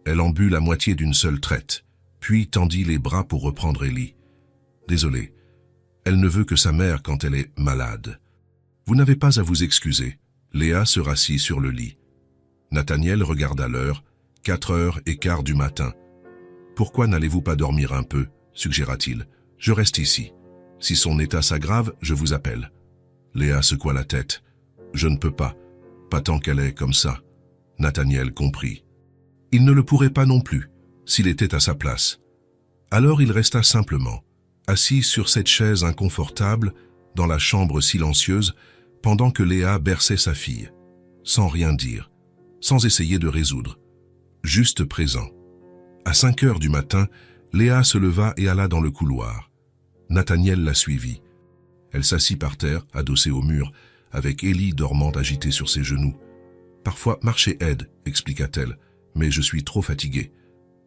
Elle en but la moitié d'une seule traite, puis tendit les bras pour reprendre Élie. « Désolé, elle ne veut que sa mère quand elle est malade. Vous n'avez pas à vous excuser. » Léa se rassit sur le lit. Nathaniel regarda l'heure, 4h15 du matin. « Pourquoi n'allez-vous pas dormir un peu ?» suggéra-t-il. « Je reste ici. Si son état s'aggrave, je vous appelle. » Léa secoua la tête. « Je ne peux pas. Pas tant qu'elle est comme ça. » Nathaniel comprit. Il ne le pourrait pas non plus, s'il était à sa place. Alors il resta simplement, assis sur cette chaise inconfortable, dans la chambre silencieuse, pendant que Léa berçait sa fille, sans rien dire, sans essayer de résoudre, juste présent. À 5h du matin, Léa se leva et alla dans le couloir. Nathaniel la suivit. Elle s'assit par terre, adossée au mur, avec Élie dormant agitée sur ses genoux. « Parfois, marcher aide, » expliqua-t-elle, « mais je suis trop fatiguée. »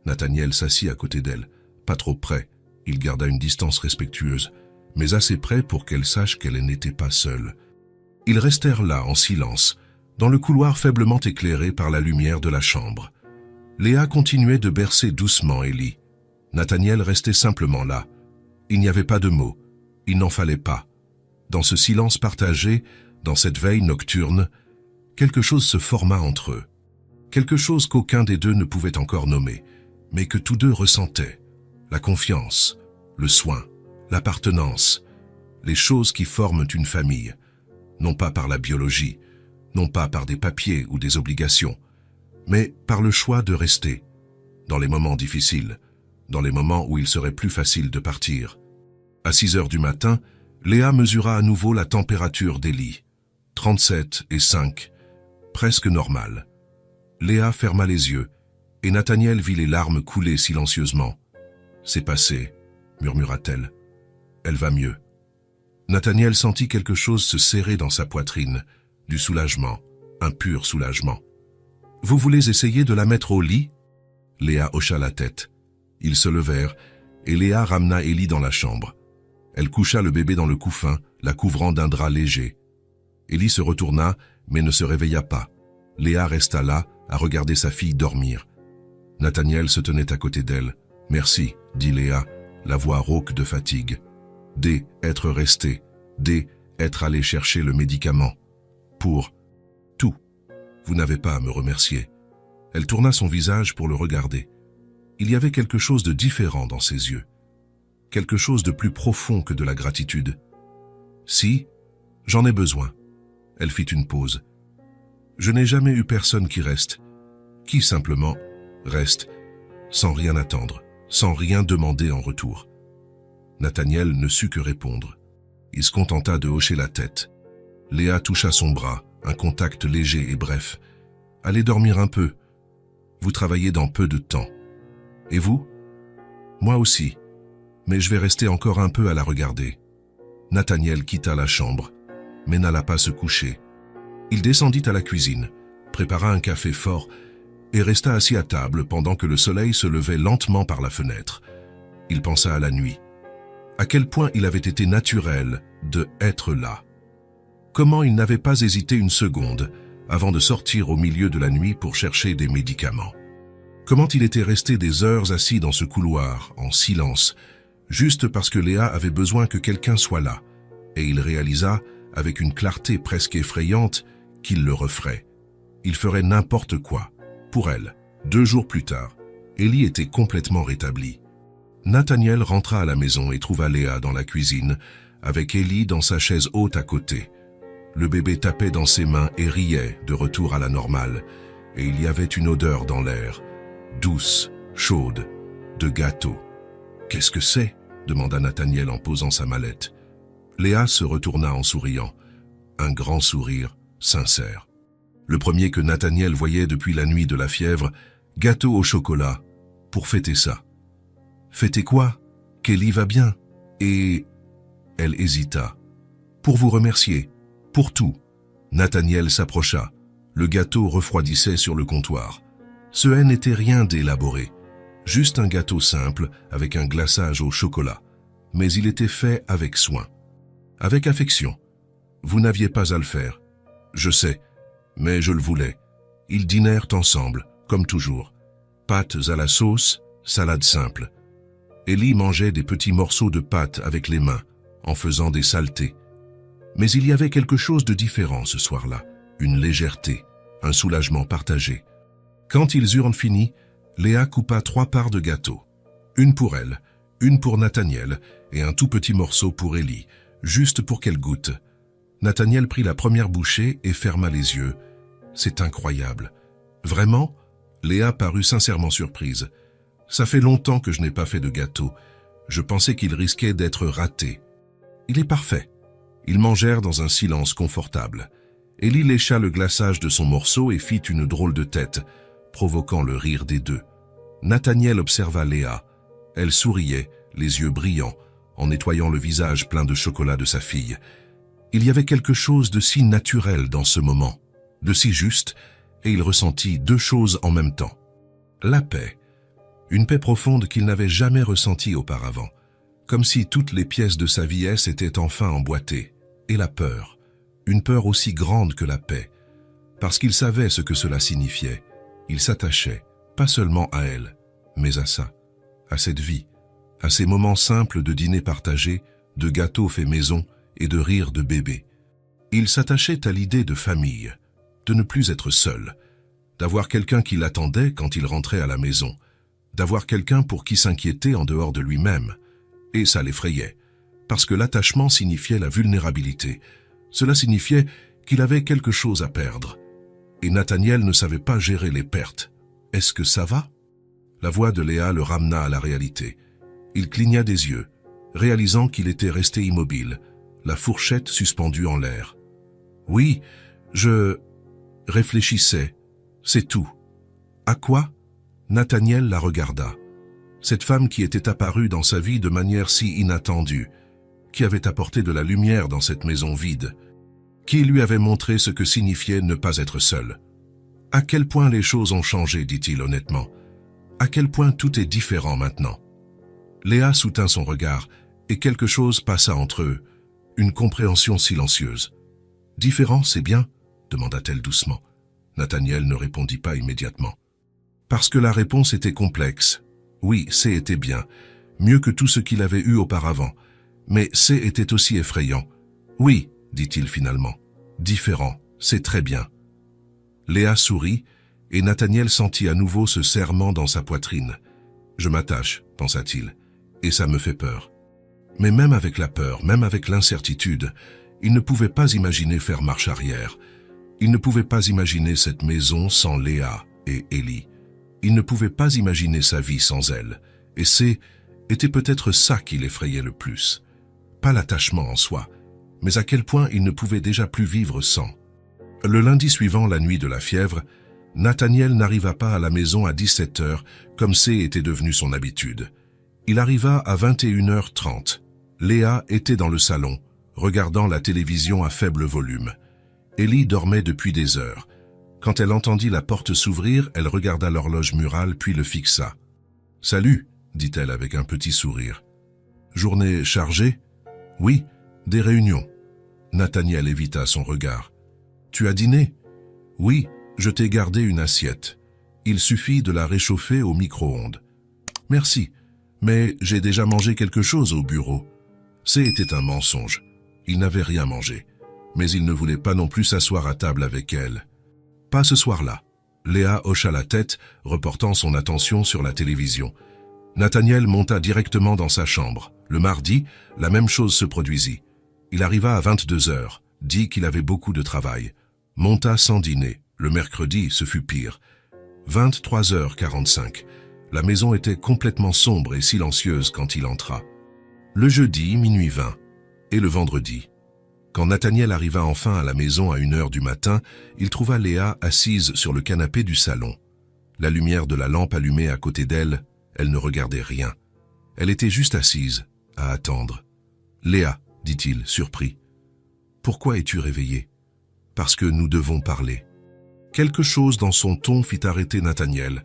Nathaniel s'assit à côté d'elle, pas trop près. Il garda une distance respectueuse, mais assez près pour qu'elle sache qu'elle n'était pas seule. Ils restèrent là, en silence, dans le couloir faiblement éclairé par la lumière de la chambre. Léa continuait de bercer doucement Élie. Nathaniel restait simplement là. Il n'y avait pas de mots. Il n'en fallait pas. Dans ce silence partagé, dans cette veille nocturne, quelque chose se forma entre eux. Quelque chose qu'aucun des deux ne pouvait encore nommer, mais que tous deux ressentaient. La confiance, le soin, l'appartenance, les choses qui forment une famille, non pas par la biologie, non pas par des papiers ou des obligations, mais par le choix de rester, dans les moments difficiles, dans les moments où il serait plus facile de partir. À 6h du matin, Léa mesura à nouveau la température d'Élie, 37,5, presque normale. Léa ferma les yeux, et Nathaniel vit les larmes couler silencieusement. « C'est passé », murmura-t-elle. « Elle va mieux. » Nathaniel sentit quelque chose se serrer dans sa poitrine, du soulagement, un pur soulagement. « Vous voulez essayer de la mettre au lit ?» Léa hocha la tête. Ils se levèrent, et Léa ramena Élie dans la chambre. Elle coucha le bébé dans le couffin, la couvrant d'un drap léger. Élie se retourna, mais ne se réveilla pas. Léa resta là, à regarder sa fille dormir. Nathaniel se tenait à côté d'elle. « Merci, » dit Léa, la voix rauque de fatigue. « D, être resté. D, être allé chercher le médicament. Pour tout. Vous n'avez pas à me remercier. » Elle tourna son visage pour le regarder. Il y avait quelque chose de différent dans ses yeux. Quelque chose de plus profond que de la gratitude. « Si, j'en ai besoin. » Elle fit une pause. « Je n'ai jamais eu personne qui reste. Qui simplement reste, sans rien attendre, sans rien demander en retour. » Nathaniel ne sut que répondre. Il se contenta de hocher la tête. Léa toucha son bras, un contact léger et bref. « Allez dormir un peu. Vous travaillez dans peu de temps. Et vous ? » ?»« Moi aussi. Mais je vais rester encore un peu à la regarder. » Nathaniel quitta la chambre, mais n'alla pas se coucher. Il descendit à la cuisine, prépara un café fort et resta assis à table pendant que le soleil se levait lentement par la fenêtre. Il pensa à la nuit. À quel point il avait été naturel de être là. Comment il n'avait pas hésité une seconde avant de sortir au milieu de la nuit pour chercher des médicaments. Comment il était resté des heures assis dans ce couloir, en silence, juste parce que Léa avait besoin que quelqu'un soit là, et il réalisa, avec une clarté presque effrayante, qu'il le referait. Il ferait n'importe quoi. Pour elle, 2 jours plus tard, Ellie était complètement rétablie. Nathaniel rentra à la maison et trouva Léa dans la cuisine, avec Ellie dans sa chaise haute à côté. Le bébé tapait dans ses mains et riait, de retour à la normale, et il y avait une odeur dans l'air, douce, chaude, de gâteau. « Qu'est-ce que c'est ?» demanda Nathaniel en posant sa mallette. Léa se retourna en souriant, un grand sourire sincère. Le premier que Nathaniel voyait depuis la nuit de la fièvre, gâteau au chocolat, pour fêter ça. « Fêter quoi ? Kelly va bien. Et... » Elle hésita. « Pour vous remercier. Pour tout. » Nathaniel s'approcha. Le gâteau refroidissait sur le comptoir. Ce n'était rien d'élaboré. Juste un gâteau simple avec un glaçage au chocolat. Mais il était fait avec soin. Avec affection. Vous n'aviez pas à le faire. Je sais, mais je le voulais. Ils dînèrent ensemble, comme toujours. Pâtes à la sauce, salade simple. Ellie mangeait des petits morceaux de pâte avec les mains, en faisant des saletés. Mais il y avait quelque chose de différent ce soir-là, une légèreté, un soulagement partagé. Quand ils eurent fini, Léa coupa 3 parts de gâteau. Une pour elle, une pour Nathaniel et un tout petit morceau pour Ellie, juste pour qu'elle goûte. Nathaniel prit la première bouchée et ferma les yeux. C'est incroyable. Vraiment ? Léa parut sincèrement surprise. Ça fait longtemps que je n'ai pas fait de gâteau. Je pensais qu'il risquait d'être raté. Il est parfait. Ils mangèrent dans un silence confortable. Ellie lécha le glaçage de son morceau et fit une drôle de tête, provoquant le rire des deux. Nathaniel observa Léa. Elle souriait, les yeux brillants, en nettoyant le visage plein de chocolat de sa fille. Il y avait quelque chose de si naturel dans ce moment, de si juste, et il ressentit 2 choses en même temps. La paix, une paix profonde qu'il n'avait jamais ressentie auparavant, comme si toutes les pièces de sa vie étaient enfin emboîtées, et la peur, une peur aussi grande que la paix, parce qu'il savait ce que cela signifiait. Il s'attachait, pas seulement à elle, mais à ça, à cette vie, à ces moments simples de dîner partagé, de gâteaux faits maison et de rires de bébé. Il s'attachait à l'idée de famille, de ne plus être seul, d'avoir quelqu'un qui l'attendait quand il rentrait à la maison, d'avoir quelqu'un pour qui s'inquiéter en dehors de lui-même. Et ça l'effrayait, parce que l'attachement signifiait la vulnérabilité. Cela signifiait qu'il avait quelque chose à perdre. Et Nathaniel ne savait pas gérer les pertes. « Est-ce que ça va ?» La voix de Léa le ramena à la réalité. Il cligna des yeux, réalisant qu'il était resté immobile, la fourchette suspendue en l'air. « Oui, je réfléchissais, c'est tout. » « À quoi ?» Nathaniel la regarda. Cette femme qui était apparue dans sa vie de manière si inattendue, qui avait apporté de la lumière dans cette maison vide, qui lui avait montré ce que signifiait ne pas être seul. « À quel point les choses ont changé, dit-il honnêtement. À quel point tout est différent maintenant. » Léa soutint son regard et quelque chose passa entre eux, une compréhension silencieuse. « Différent, c'est bien ?» demanda-t-elle doucement. Nathaniel ne répondit pas immédiatement. Parce que la réponse était complexe. Oui, C était bien, mieux que tout ce qu'il avait eu auparavant. Mais C était aussi effrayant. Oui, dit-il finalement. Différent, c'est très bien. Léa sourit, et Nathaniel sentit à nouveau ce serrement dans sa poitrine. Je m'attache, pensa-t-il, et ça me fait peur. Mais même avec la peur, même avec l'incertitude, il ne pouvait pas imaginer faire marche arrière. Il ne pouvait pas imaginer cette maison sans Léa et Ellie. Il ne pouvait pas imaginer sa vie sans elle. Et était peut-être ça qui l'effrayait le plus. Pas l'attachement en soi, mais à quel point il ne pouvait déjà plus vivre sans. Le lundi suivant la nuit de la fièvre, Nathaniel n'arriva pas à la maison à 17h comme était devenu son habitude. Il arriva à 21h30. Léa était dans le salon, regardant la télévision à faible volume. Ellie dormait depuis des heures. Quand elle entendit la porte s'ouvrir, elle regarda l'horloge murale puis le fixa. « Salut », dit-elle avec un petit sourire. « Journée chargée ?»« Oui, des réunions. » Nathaniel évita son regard. « Tu as dîné ?»« Oui, je t'ai gardé une assiette. Il suffit de la réchauffer au micro-ondes. »« Merci, mais j'ai déjà mangé quelque chose au bureau. » C'était un mensonge. Il n'avait rien mangé, mais il ne voulait pas non plus s'asseoir à table avec elle. Pas ce soir-là. Léa hocha la tête, reportant son attention sur la télévision. Nathaniel monta directement dans sa chambre. Le mardi, la même chose se produisit. Il arriva à 22h, dit qu'il avait beaucoup de travail. Monta sans dîner. Le mercredi, ce fut pire. 23h45. La maison était complètement sombre et silencieuse quand il entra. Le jeudi, minuit 20. Et le vendredi. Quand Nathaniel arriva enfin à la maison à 1h du matin, il trouva Léa assise sur le canapé du salon. La lumière de la lampe allumée à côté d'elle, elle ne regardait rien. Elle était juste assise, à attendre. « Léa, » dit-il, surpris. « Pourquoi es-tu réveillée ?»« Parce que nous devons parler. » Quelque chose dans son ton fit arrêter Nathaniel.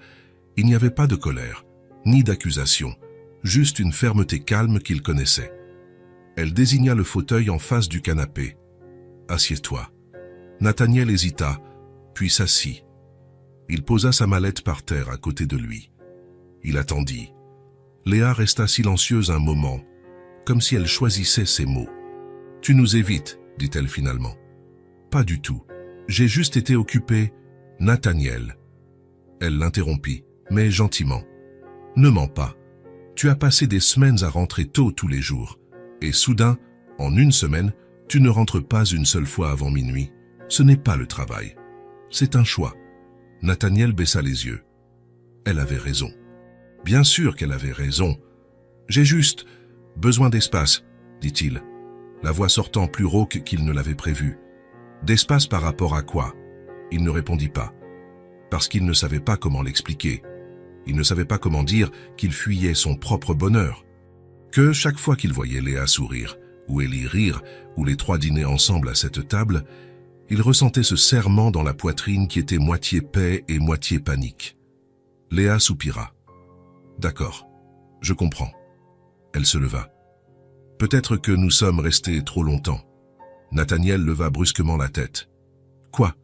Il n'y avait pas de colère, ni d'accusation, juste une fermeté calme qu'il connaissait. Elle désigna le fauteuil en face du canapé. « Assieds-toi. » Nathaniel hésita, puis s'assit. Il posa sa mallette par terre à côté de lui. Il attendit. Léa resta silencieuse un moment, comme si elle choisissait ses mots. « Tu nous évites, » dit-elle finalement. « Pas du tout. J'ai juste été occupée. » « Nathaniel. » Elle l'interrompit, mais gentiment. « Ne mens pas. Tu as passé des semaines à rentrer tôt tous les jours. Et soudain, en une semaine, tu ne rentres pas une seule fois avant minuit. Ce n'est pas le travail. C'est un choix. » Nathaniel baissa les yeux. Elle avait raison. Bien sûr qu'elle avait raison. « J'ai juste besoin d'espace, » dit-il, la voix sortant plus rauque qu'il ne l'avait prévu. « D'espace par rapport à quoi ?» Il ne répondit pas, parce qu'il ne savait pas comment l'expliquer. Il ne savait pas comment dire qu'il fuyait son propre bonheur. Que chaque fois qu'il voyait Léa sourire, ou Ellie rire, ou les trois dîner ensemble à cette table, il ressentait ce serrement dans la poitrine qui était moitié paix et moitié panique. Léa soupira. « D'accord, je comprends. » Elle se leva. « Peut-être que nous sommes restés trop longtemps. » Nathaniel leva brusquement la tête. « Quoi ? »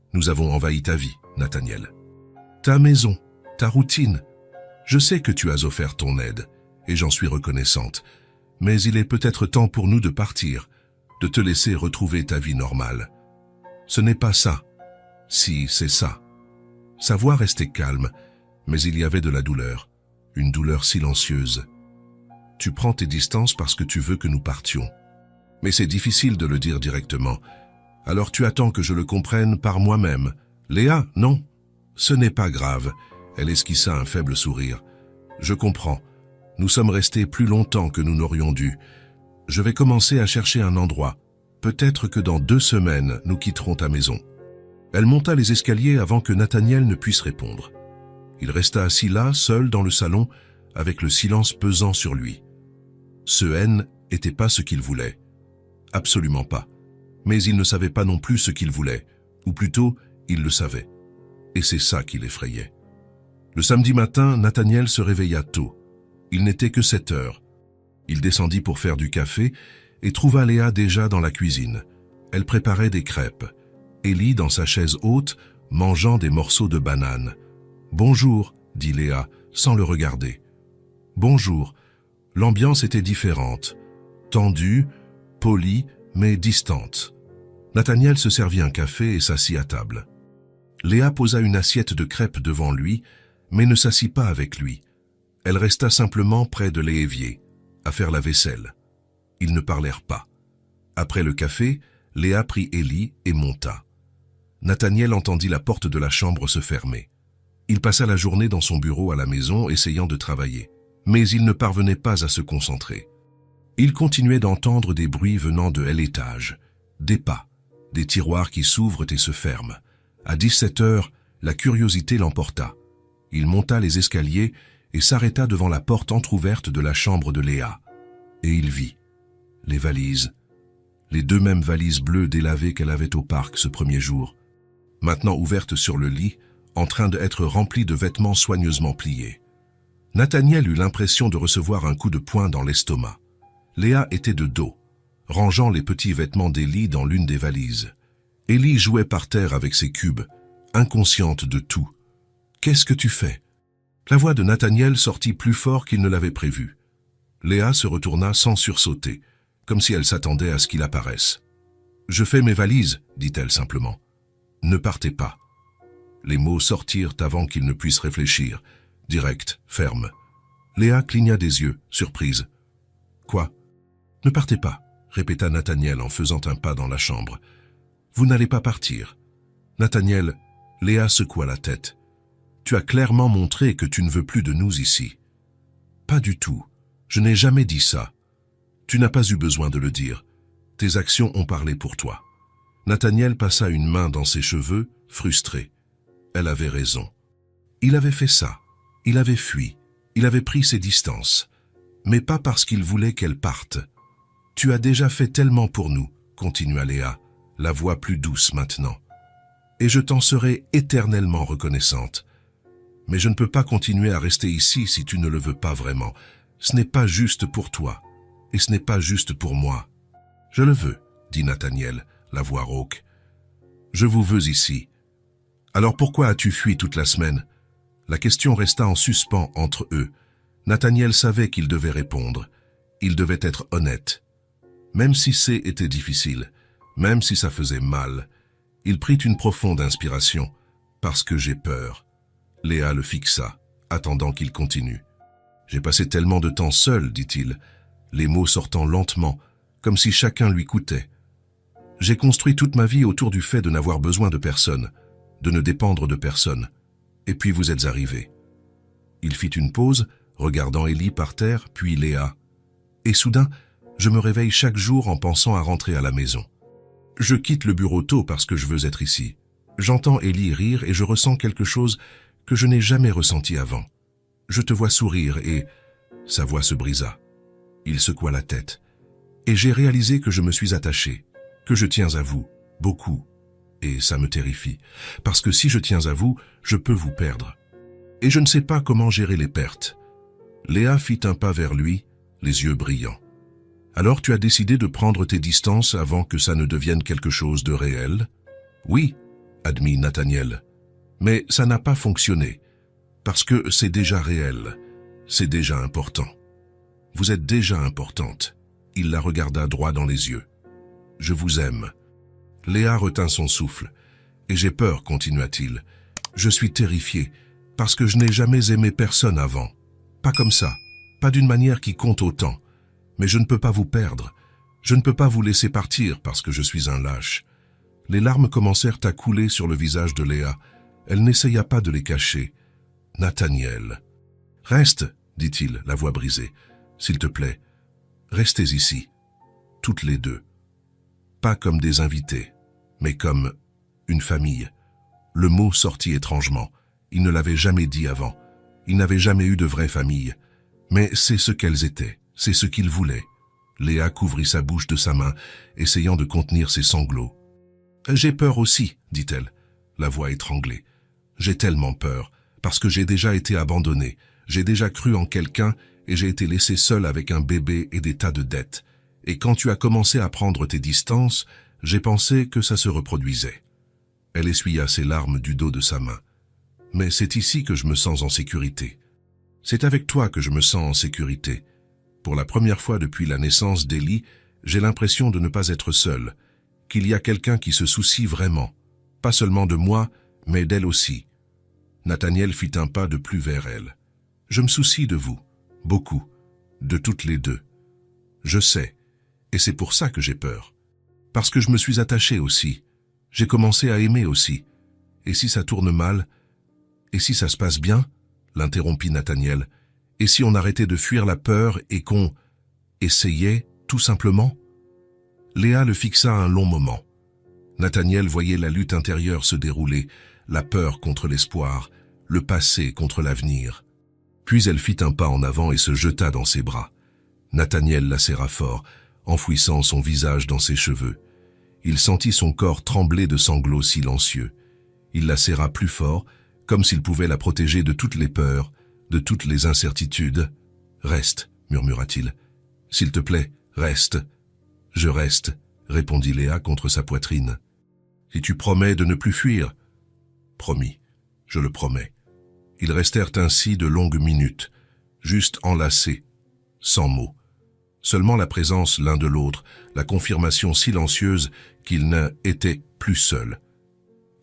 « Nous avons envahi ta vie, Nathaniel. Ta maison, ta routine. Je sais que tu as offert ton aide, et j'en suis reconnaissante. Mais il est peut-être temps pour nous de partir, de te laisser retrouver ta vie normale. Ce n'est pas ça. Si, c'est ça. » Sa voix restait calme, mais il y avait de la douleur, une douleur silencieuse. « Tu prends tes distances parce que tu veux que nous partions. Mais c'est difficile de le dire directement. Alors tu attends que je le comprenne par moi-même. Léa, non. Ce n'est pas grave. » Elle esquissa un faible sourire. « Je comprends. Nous sommes restés plus longtemps que nous n'aurions dû. Je vais commencer à chercher un endroit. Peut-être que dans 2 semaines, nous quitterons ta maison. » Elle monta les escaliers avant que Nathaniel ne puisse répondre. Il resta assis là, seul dans le salon, avec le silence pesant sur lui. Ce N n'était pas ce qu'il voulait. Absolument pas. Mais il ne savait pas non plus ce qu'il voulait, ou plutôt, il le savait. Et c'est ça qui l'effrayait. Le samedi matin, Nathaniel se réveilla tôt. Il n'était que 7h. Il descendit pour faire du café et trouva Léa déjà dans la cuisine. Elle préparait des crêpes. Ellie, dans sa chaise haute, mangeant des morceaux de banane. « Bonjour, dit Léa, sans le regarder. « Bonjour. » L'ambiance était différente, tendue, polie, mais distante. Nathaniel se servit un café et s'assit à table. Léa posa une assiette de crêpes devant lui, mais ne s'assit pas avec lui. Elle resta simplement près de l'évier, à faire la vaisselle. Ils ne parlèrent pas. Après le café, Léa prit Élie et monta. Nathaniel entendit la porte de la chambre se fermer. Il passa la journée dans son bureau à la maison, essayant de travailler. Mais il ne parvenait pas à se concentrer. Il continuait d'entendre des bruits venant de l'étage, des pas, des tiroirs qui s'ouvrent et se ferment. À 17 heures, la curiosité l'emporta. Il monta les escaliers et s'arrêta devant la porte entr'ouverte de la chambre de Léa. Et il vit les valises, les deux mêmes valises bleues délavées qu'elle avait au parc ce premier jour, maintenant ouvertes sur le lit, en train d'être remplies de vêtements soigneusement pliés. Nathaniel eut l'impression de recevoir un coup de poing dans l'estomac. Léa était de dos, rangeant les petits vêtements d'Élie dans l'une des valises. Élie jouait par terre avec ses cubes, inconsciente de tout. « Qu'est-ce que tu fais ?» La voix de Nathaniel sortit plus fort qu'il ne l'avait prévu. Léa se retourna sans sursauter, comme si elle s'attendait à ce qu'il apparaisse. « Je fais mes valises, dit-elle simplement. Ne partez pas. » Les mots sortirent avant qu'il ne puisse réfléchir. Direct, ferme. Léa cligna des yeux, surprise. « Quoi ? Ne partez pas, répéta Nathaniel en faisant un pas dans la chambre. Vous n'allez pas partir. Nathaniel, Léa secoua la tête. Tu as clairement montré que tu ne veux plus de nous ici. Pas du tout. Je n'ai jamais dit ça. Tu n'as pas eu besoin de le dire. Tes actions ont parlé pour toi. Nathaniel passa une main dans ses cheveux, frustré. Elle avait raison. Il avait fait ça. Il avait fui. Il avait pris ses distances. Mais pas parce qu'il voulait qu'elle parte. Tu as déjà fait tellement pour nous, continua Léa, la voix plus douce maintenant. Et je t'en serai éternellement reconnaissante. Mais je ne peux pas continuer à rester ici si tu ne le veux pas vraiment. Ce n'est pas juste pour toi. Et ce n'est pas juste pour moi. Je le veux, dit Nathaniel, la voix rauque. Je vous veux ici. Alors pourquoi as-tu fui toute la semaine? La question resta en suspens entre eux. Nathaniel savait qu'il devait répondre. Il devait être honnête. Même si était difficile, même si ça faisait mal, il prit une profonde inspiration. Parce que j'ai peur. Léa le fixa, attendant qu'il continue. J'ai passé tellement de temps seul, dit-il, les mots sortant lentement, comme si chacun lui coûtait. J'ai construit toute ma vie autour du fait de n'avoir besoin de personne, de ne dépendre de personne. Et puis vous êtes arrivés. Il fit une pause, regardant Élie par terre, puis Léa. Et soudain, je me réveille chaque jour en pensant à rentrer à la maison. Je quitte le bureau tôt parce que je veux être ici. J'entends Élie rire et je ressens quelque chose que je n'ai jamais ressenti avant. Je te vois sourire et... Sa voix se brisa. Il secoua la tête. Et j'ai réalisé que je me suis attaché, que je tiens à vous, beaucoup. Et ça me terrifie, parce que si je tiens à vous, je peux vous perdre. Et je ne sais pas comment gérer les pertes. Léa fit un pas vers lui, les yeux brillants. Alors tu as décidé de prendre tes distances avant que ça ne devienne quelque chose de réel? Oui, admit Nathaniel. Mais ça n'a pas fonctionné, parce que c'est déjà réel, c'est déjà important. Vous êtes déjà importante. Il la regarda droit dans les yeux. Je vous aime. Léa retint son souffle. Et j'ai peur, continua-t-il. Je suis terrifié, parce que je n'ai jamais aimé personne avant. Pas comme ça, pas d'une manière qui compte autant. Mais je ne peux pas vous perdre. Je ne peux pas vous laisser partir parce que je suis un lâche. Les larmes commencèrent à couler sur le visage de Léa. Elle n'essaya pas de les cacher. Nathaniel. Reste, dit-il, la voix brisée. S'il te plaît, restez ici, toutes les deux. Pas comme des invités, mais comme une famille. Le mot sortit étrangement. Il ne l'avait jamais dit avant. Il n'avait jamais eu de vraie famille. Mais c'est ce qu'elles étaient, c'est ce qu'il voulait. Léa couvrit sa bouche de sa main, essayant de contenir ses sanglots. « J'ai peur aussi, dit-elle, la voix étranglée. J'ai tellement peur, parce que j'ai déjà été abandonnée. J'ai déjà cru en quelqu'un et j'ai été laissée seule avec un bébé et des tas de dettes. Et quand tu as commencé à prendre tes distances, j'ai pensé que ça se reproduisait. » Elle essuya ses larmes du dos de sa main. « Mais c'est ici que je me sens en sécurité. C'est avec toi que je me sens en sécurité. Pour la première fois depuis la naissance d'Ellie, j'ai l'impression de ne pas être seul, qu'il y a quelqu'un qui se soucie vraiment, pas seulement de moi, mais d'elle aussi. » Nathaniel fit un pas de plus vers elle. « Je me soucie de vous, beaucoup, de toutes les deux. Je sais, et c'est pour ça que j'ai peur. Parce que je me suis attaché aussi. J'ai commencé à aimer aussi. Et si ça tourne mal? Et si ça se passe bien? » l'interrompit Nathaniel. « Et si on arrêtait de fuir la peur et qu'on essayait, tout simplement ?» Léa le fixa un long moment. Nathaniel voyait la lutte intérieure se dérouler, la peur contre l'espoir, le passé contre l'avenir. Puis elle fit un pas en avant et se jeta dans ses bras. Nathaniel la serra fort, enfouissant son visage dans ses cheveux. Il sentit son corps trembler de sanglots silencieux. Il la serra plus fort, comme s'il pouvait la protéger de toutes les peurs, de toutes les incertitudes. « Reste, murmura-t-il. « S'il te plaît, reste. »« Je reste, » répondit Léa contre sa poitrine. « Si tu promets de ne plus fuir. »« Promis, je le promets. » Ils restèrent ainsi de longues minutes, juste enlacés, sans mots. Seulement la présence l'un de l'autre, la confirmation silencieuse qu'ils n'étaient plus seuls.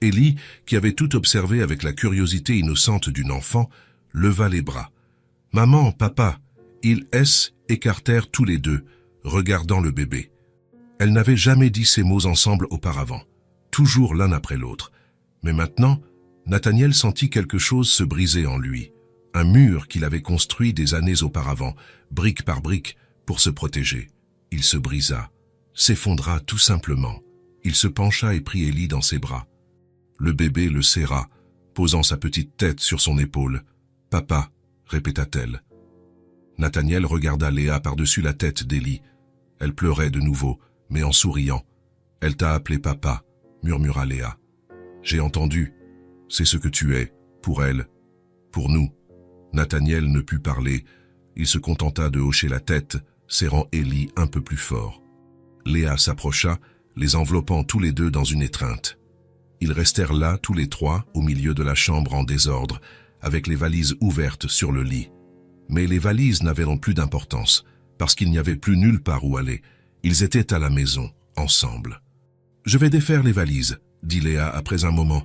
Ellie, qui avait tout observé avec la curiosité innocente d'une enfant, leva les bras. « Maman, papa !» Ils écartèrent tous les deux, regardant le bébé. Elle n'avait jamais dit ces mots ensemble auparavant, toujours l'un après l'autre. Mais maintenant, Nathaniel sentit quelque chose se briser en lui, un mur qu'il avait construit des années auparavant, brique par brique, pour se protéger. Il se brisa, s'effondra tout simplement. Il se pencha et prit Ellie dans ses bras. Le bébé le serra, posant sa petite tête sur son épaule. « Papa », répéta-t-elle. Nathaniel regarda Léa par-dessus la tête d'Ellie. Elle pleurait de nouveau, mais en souriant. « Elle t'a appelé papa », murmura Léa. « J'ai entendu. C'est ce que tu es, pour elle, pour nous. » Nathaniel ne put parler. Il se contenta de hocher la tête, serrant Ellie un peu plus fort. Léa s'approcha, les enveloppant tous les deux dans une étreinte. Ils restèrent là, tous les trois, au milieu de la chambre en désordre, avec les valises ouvertes sur le lit. Mais les valises n'avaient donc plus d'importance, parce qu'il n'y avait plus nulle part où aller. Ils étaient à la maison, ensemble. « Je vais défaire les valises », dit Léa après un moment,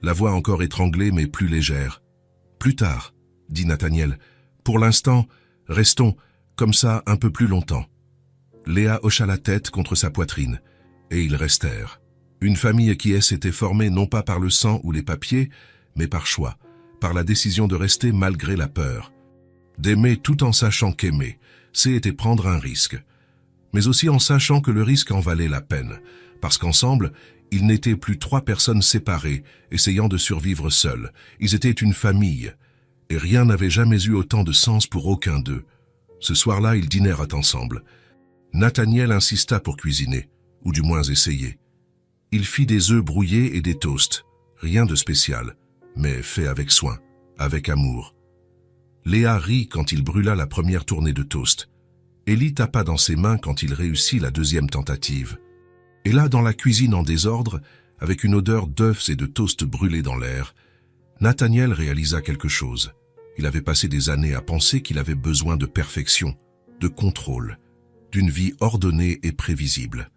la voix encore étranglée mais plus légère. « Plus tard », dit Nathaniel. « Pour l'instant, restons comme ça un peu plus longtemps. » Léa hocha la tête contre sa poitrine, et ils restèrent. Une famille qui s'était formée non pas par le sang ou les papiers, mais par choix, par la décision de rester malgré la peur. D'aimer tout en sachant qu'aimer, c'était prendre un risque. Mais aussi en sachant que le risque en valait la peine, parce qu'ensemble, ils n'étaient plus trois personnes séparées, essayant de survivre seules. Ils étaient une famille, et rien n'avait jamais eu autant de sens pour aucun d'eux. Ce soir-là, ils dînèrent ensemble. Nathaniel insista pour cuisiner, ou du moins essayer. Il fit des œufs brouillés et des toasts, rien de spécial, mais fait avec soin, avec amour. Léa rit quand il brûla la première tournée de toast. Ellie tapa dans ses mains quand il réussit la deuxième tentative. Et là, dans la cuisine en désordre, avec une odeur d'œufs et de toast brûlés dans l'air, Nathaniel réalisa quelque chose. Il avait passé des années à penser qu'il avait besoin de perfection, de contrôle, d'une vie ordonnée et prévisible.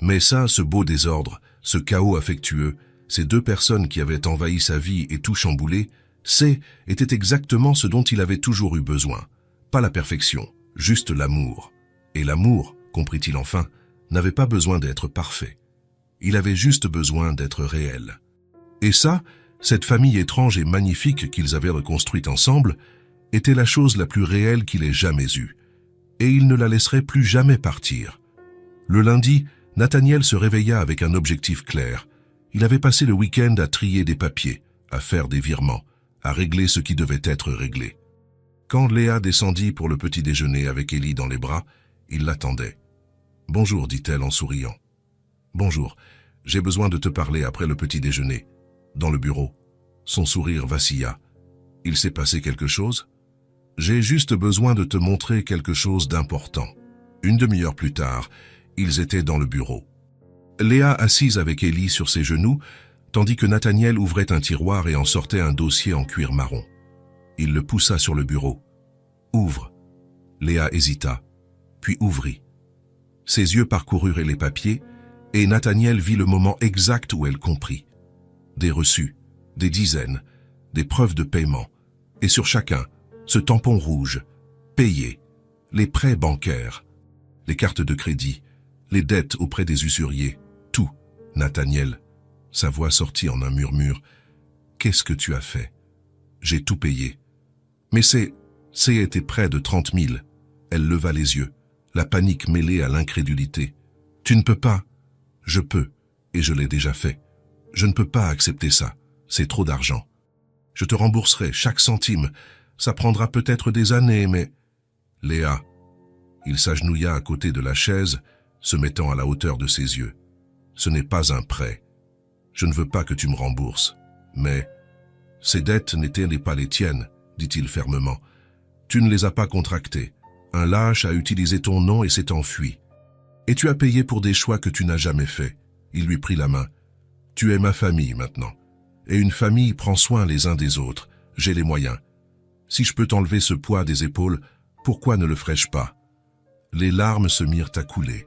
Mais ça, ce beau désordre, ce chaos affectueux, ces deux personnes qui avaient envahi sa vie et tout chamboulé, était exactement ce dont il avait toujours eu besoin. Pas la perfection, juste l'amour. Et l'amour, comprit-il enfin, n'avait pas besoin d'être parfait. Il avait juste besoin d'être réel. Et ça, cette famille étrange et magnifique qu'ils avaient reconstruite ensemble, était la chose la plus réelle qu'il ait jamais eue. Et il ne la laisserait plus jamais partir. Le lundi, Nathaniel se réveilla avec un objectif clair. Il avait passé le week-end à trier des papiers, à faire des virements, à régler ce qui devait être réglé. Quand Léa descendit pour le petit déjeuner avec Ellie dans les bras, il l'attendait. « Bonjour », dit-elle en souriant. « Bonjour, j'ai besoin de te parler après le petit déjeuner. » Dans le bureau, son sourire vacilla. « Il s'est passé quelque chose ? » « J'ai juste besoin de te montrer quelque chose d'important. » Une demi-heure plus tard, ils étaient dans le bureau. Léa assise avec Ellie sur ses genoux, tandis que Nathaniel ouvrait un tiroir et en sortait un dossier en cuir marron. Il le poussa sur le bureau. « Ouvre !» Léa hésita, puis ouvrit. Ses yeux parcoururent les papiers, et Nathaniel vit le moment exact où elle comprit. Des reçus, des dizaines, des preuves de paiement, et sur chacun, ce tampon rouge, payé, les prêts bancaires, les cartes de crédit, les dettes auprès des usuriers, tout. Nathaniel, sa voix sortit en un murmure. « Qu'est-ce que tu as fait ?»« J'ai tout payé. »« Mais c'est était près de 30 000. » Elle leva les yeux, la panique mêlée à l'incrédulité. « Tu ne peux pas. »« Je peux, et je l'ai déjà fait. Je ne peux pas accepter ça. C'est trop d'argent. Je te rembourserai chaque centime. Ça prendra peut-être des années, mais... » « Léa. » Il s'agenouilla à côté de la chaise, se mettant à la hauteur de ses yeux. « Ce n'est pas un prêt. Je ne veux pas que tu me rembourses. Mais ces dettes n'étaient pas les tiennes, dit-il fermement. Tu ne les as pas contractées. Un lâche a utilisé ton nom et s'est enfui. Et tu as payé pour des choix que tu n'as jamais faits. Il lui prit la main. Tu es ma famille maintenant. Et une famille prend soin les uns des autres. J'ai les moyens. Si je peux t'enlever ce poids des épaules, pourquoi ne le ferais-je pas? Les larmes se mirent à couler.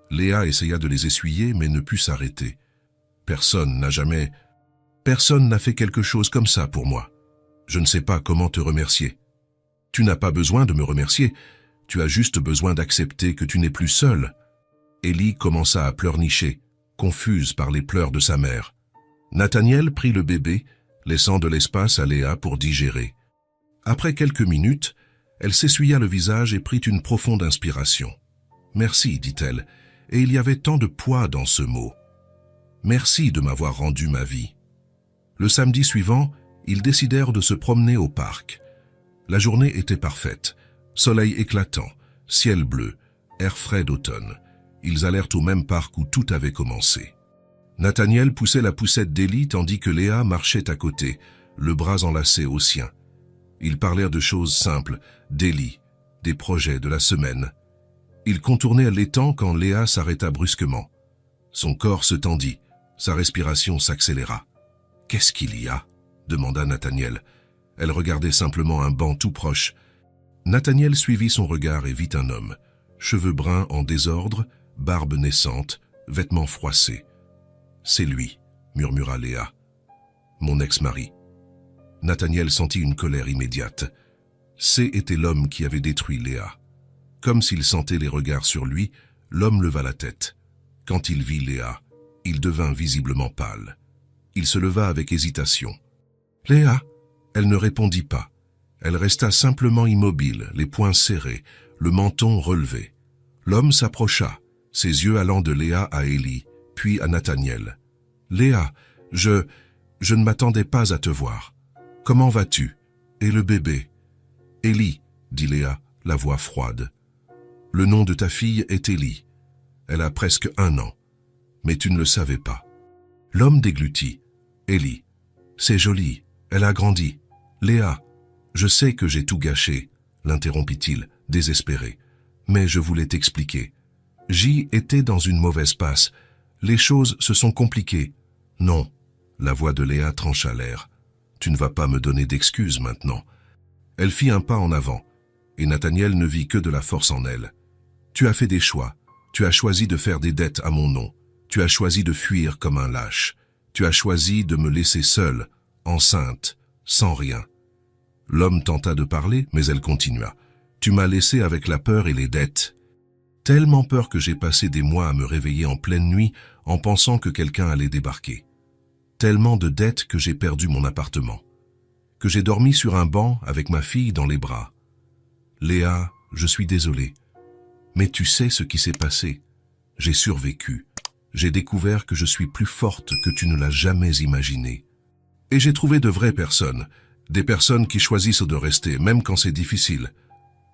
Léa essaya de les essuyer, mais ne put s'arrêter. Personne n'a fait quelque chose comme ça pour moi. Je ne sais pas comment te remercier. Tu n'as pas besoin de me remercier. Tu as juste besoin d'accepter que tu n'es plus seule. Ellie commença à pleurnicher, confuse par les pleurs de sa mère. Nathaniel prit le bébé, laissant de l'espace à Léa pour digérer. Après quelques minutes, elle s'essuya le visage et prit une profonde inspiration. « Merci, dit-elle, et il y avait tant de poids dans ce mot. Merci de m'avoir rendu ma vie. » Le samedi suivant, ils décidèrent de se promener au parc. La journée était parfaite, soleil éclatant, ciel bleu, air frais d'automne. Ils allèrent au même parc où tout avait commencé. Nathaniel poussait la poussette d'Ellie tandis que Léa marchait à côté, le bras enlacé au sien. Ils parlèrent de choses simples, d'Ellie, des projets de la semaine. Ils contournaient l'étang quand Léa s'arrêta brusquement. Son corps se tendit, sa respiration s'accéléra. « Qu'est-ce qu'il y a ?» demanda Nathaniel. Elle regardait simplement un banc tout proche. Nathaniel suivit son regard et vit un homme, cheveux bruns en désordre, barbe naissante, vêtements froissés. « C'est lui, » murmura Léa. « Mon ex-mari. » Nathaniel sentit une colère immédiate. Était l'homme qui avait détruit Léa. Comme s'il sentait les regards sur lui, l'homme leva la tête. Quand il vit Léa, il devint visiblement pâle. Il se leva avec hésitation. « Léa !» Elle ne répondit pas. Elle resta simplement immobile, les poings serrés, le menton relevé. L'homme s'approcha, ses yeux allant de Léa à Ellie, puis à Nathaniel. « Léa, je ne m'attendais pas à te voir. Comment vas-tu? Et le bébé ?» « Ellie, » dit Léa, la voix froide. « Le nom de ta fille est Ellie. Elle a presque 1 an. Mais tu ne le savais pas. » L'homme déglutit. « Ellie, c'est joli, elle a grandi. Léa, je sais que j'ai tout gâché, » l'interrompit-il, désespéré. « Mais je voulais t'expliquer. J'y étais dans une mauvaise passe. Les choses se sont compliquées. » « Non. » La voix de Léa trancha l'air. « Tu ne vas pas me donner d'excuses maintenant. » Elle fit un pas en avant, et Nathaniel ne vit que de la force en elle. « Tu as fait des choix. Tu as choisi de faire des dettes à mon nom. Tu as choisi de fuir comme un lâche. Tu as choisi de me laisser seule, enceinte, sans rien. » L'homme tenta de parler, mais elle continua. « Tu m'as laissé avec la peur et les dettes. Tellement peur que j'ai passé des mois à me réveiller en pleine nuit en pensant que quelqu'un allait débarquer. Tellement de dettes que j'ai perdu mon appartement. Que j'ai dormi sur un banc avec ma fille dans les bras. Léa, je suis désolé. Mais tu sais ce qui s'est passé. J'ai survécu. J'ai découvert que je suis plus forte que tu ne l'as jamais imaginé. Et j'ai trouvé de vraies personnes, des personnes qui choisissent de rester, même quand c'est difficile. »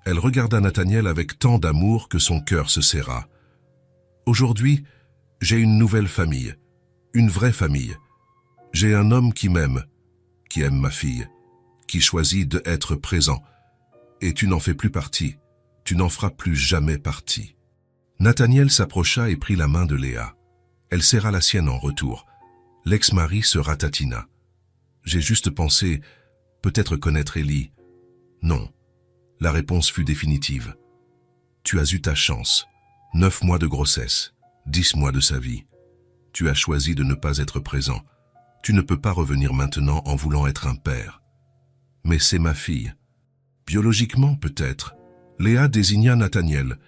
Elle regarda Nathaniel avec tant d'amour que son cœur se serra. « Aujourd'hui, j'ai une nouvelle famille, une vraie famille. J'ai un homme qui m'aime, qui aime ma fille, qui choisit d'être présent. Et tu n'en fais plus partie, tu n'en feras plus jamais partie. » Nathaniel s'approcha et prit la main de Léa. Elle serra la sienne en retour. L'ex-mari se ratatina. J'ai juste pensé, peut-être connaître Ellie. Non. La réponse fut définitive. Tu as eu ta chance. 9 mois de grossesse, 10 mois de sa vie. Tu as choisi de ne pas être présent. Tu ne peux pas revenir maintenant en voulant être un père. Mais c'est ma fille. Biologiquement, peut-être. Léa désigna Nathaniel.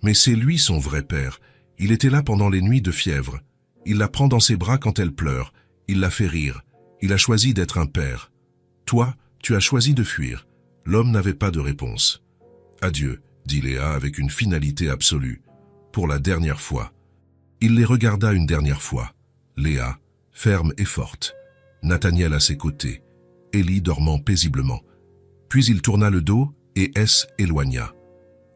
Mais c'est lui son vrai père. Il était là pendant les nuits de fièvre. Il la prend dans ses bras quand elle pleure. Il la fait rire. Il a choisi d'être un père. Toi, tu as choisi de fuir. L'homme n'avait pas de réponse. Adieu, dit Léa avec une finalité absolue. Pour la dernière fois. Il les regarda une dernière fois. Léa, ferme et forte. Nathaniel à ses côtés. Ellie dormant paisiblement. Puis il tourna le dos et S éloigna.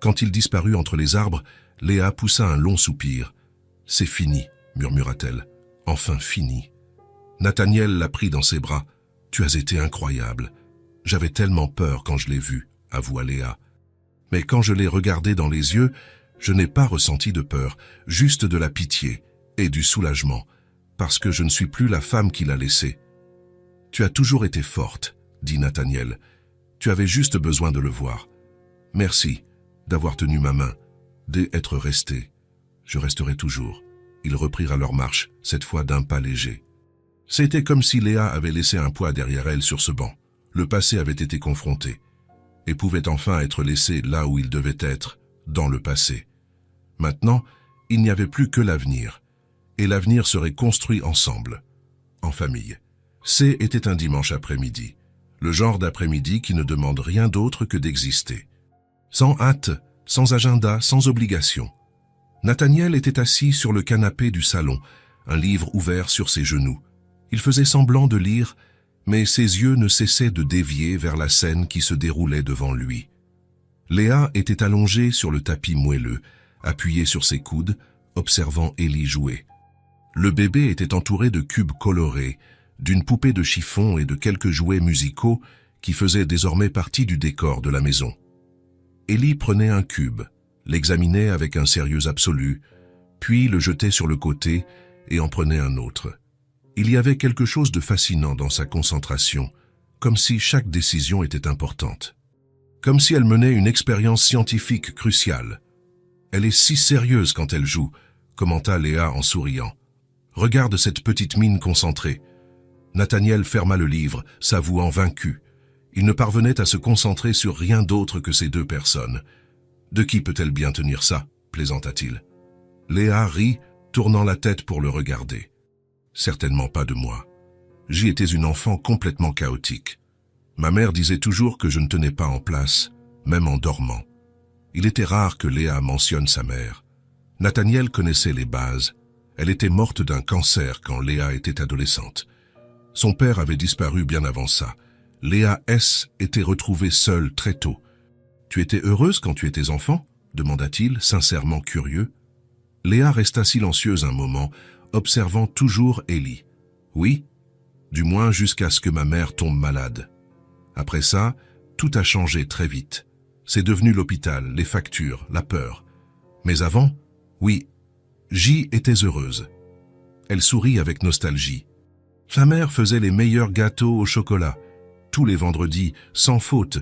Quand il disparut entre les arbres, Léa poussa un long soupir. « C'est fini », murmura-t-elle. « Enfin fini. » Nathaniel la prit dans ses bras. « Tu as été incroyable. J'avais tellement peur quand je l'ai vue, avoua Léa. Mais quand je l'ai regardée dans les yeux, je n'ai pas ressenti de peur, juste de la pitié et du soulagement, parce que je ne suis plus la femme qu'il a laissée. « Tu as toujours été forte, » dit Nathaniel. « Tu avais juste besoin de le voir. Merci d'avoir tenu ma main, d'être resté. Je resterai toujours. » Ils reprirent leur marche, cette fois d'un pas léger. C'était comme si Léa avait laissé un poids derrière elle sur ce banc. Le passé avait été confronté, et pouvait enfin être laissé là où il devait être, dans le passé. Maintenant, il n'y avait plus que l'avenir, et l'avenir serait construit ensemble, en famille. C'était un dimanche après-midi, le genre d'après-midi qui ne demande rien d'autre que d'exister. Sans hâte, sans agenda, sans obligation. Nathaniel était assis sur le canapé du salon, un livre ouvert sur ses genoux. Il faisait semblant de lire, mais ses yeux ne cessaient de dévier vers la scène qui se déroulait devant lui. Léa était allongée sur le tapis moelleux, appuyée sur ses coudes, observant Ellie jouer. Le bébé était entouré de cubes colorés, d'une poupée de chiffon et de quelques jouets musicaux qui faisaient désormais partie du décor de la maison. Ellie prenait un cube, l'examinait avec un sérieux absolu, puis le jetait sur le côté et en prenait un autre. Il y avait quelque chose de fascinant dans sa concentration, comme si chaque décision était importante. Comme si elle menait une expérience scientifique cruciale. « Elle est si sérieuse quand elle joue », commenta Léa en souriant. « Regarde cette petite mine concentrée. » Nathaniel ferma le livre, s'avouant vaincu. Il ne parvenait à se concentrer sur rien d'autre que ces deux personnes. « De qui peut-elle bien tenir ça ?» plaisanta-t-il. Léa rit, tournant la tête pour le regarder. « Certainement pas de moi. J'y étais une enfant complètement chaotique. Ma mère disait toujours que je ne tenais pas en place, même en dormant. Il était rare que Léa mentionne sa mère. Nathaniel connaissait les bases. Elle était morte d'un cancer quand Léa était adolescente. Son père avait disparu bien avant ça. Léa S. était retrouvée seule très tôt. « Tu étais heureuse quand tu étais enfant ?» demanda-t-il, sincèrement curieux. Léa resta silencieuse un moment, observant toujours Ellie. « Oui, du moins jusqu'à ce que ma mère tombe malade. Après ça, tout a changé très vite. C'est devenu l'hôpital, les factures, la peur. Mais avant, oui, j'y étais heureuse. » Elle sourit avec nostalgie. Sa mère faisait les meilleurs gâteaux au chocolat. Tous les vendredis, sans faute.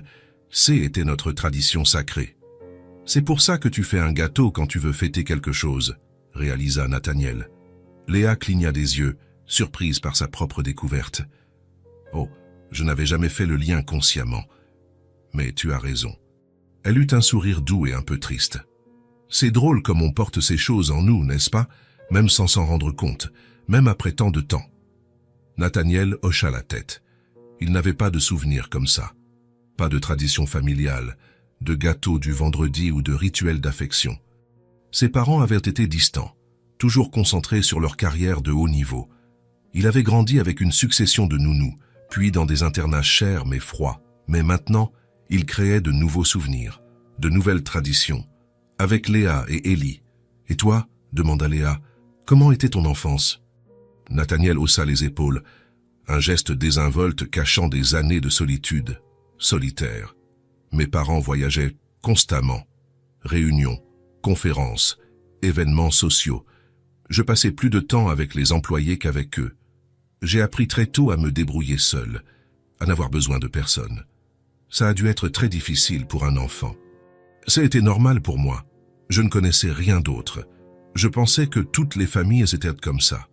C'était notre tradition sacrée. « C'est pour ça que tu fais un gâteau quand tu veux fêter quelque chose », réalisa Nathaniel. Léa cligna des yeux, surprise par sa propre découverte. « Oh, je n'avais jamais fait le lien consciemment. Mais tu as raison. » Elle eut un sourire doux et un peu triste. « C'est drôle comme on porte ces choses en nous, n'est-ce pas? Même sans s'en rendre compte, même après tant de temps. » Nathaniel hocha la tête. Il n'avait pas de souvenirs comme ça. Pas de tradition familiale, de gâteau du vendredi ou de rituel d'affection. Ses parents avaient été distants, toujours concentrés sur leur carrière de haut niveau. Il avait grandi avec une succession de nounous, puis dans des internats chers mais froids. Mais maintenant, il créait de nouveaux souvenirs, de nouvelles traditions, avec Léa et Ellie. « Et toi ?» demanda Léa. « Comment était ton enfance ?» Nathaniel haussa les épaules, un geste désinvolte cachant des années de solitude, solitaire. Mes parents voyageaient constamment. Réunions, conférences, événements sociaux. Je passais plus de temps avec les employés qu'avec eux. J'ai appris très tôt à me débrouiller seul, à n'avoir besoin de personne. Ça a dû être très difficile pour un enfant. Ça a été normal pour moi. Je ne connaissais rien d'autre. Je pensais que toutes les familles étaient comme ça. »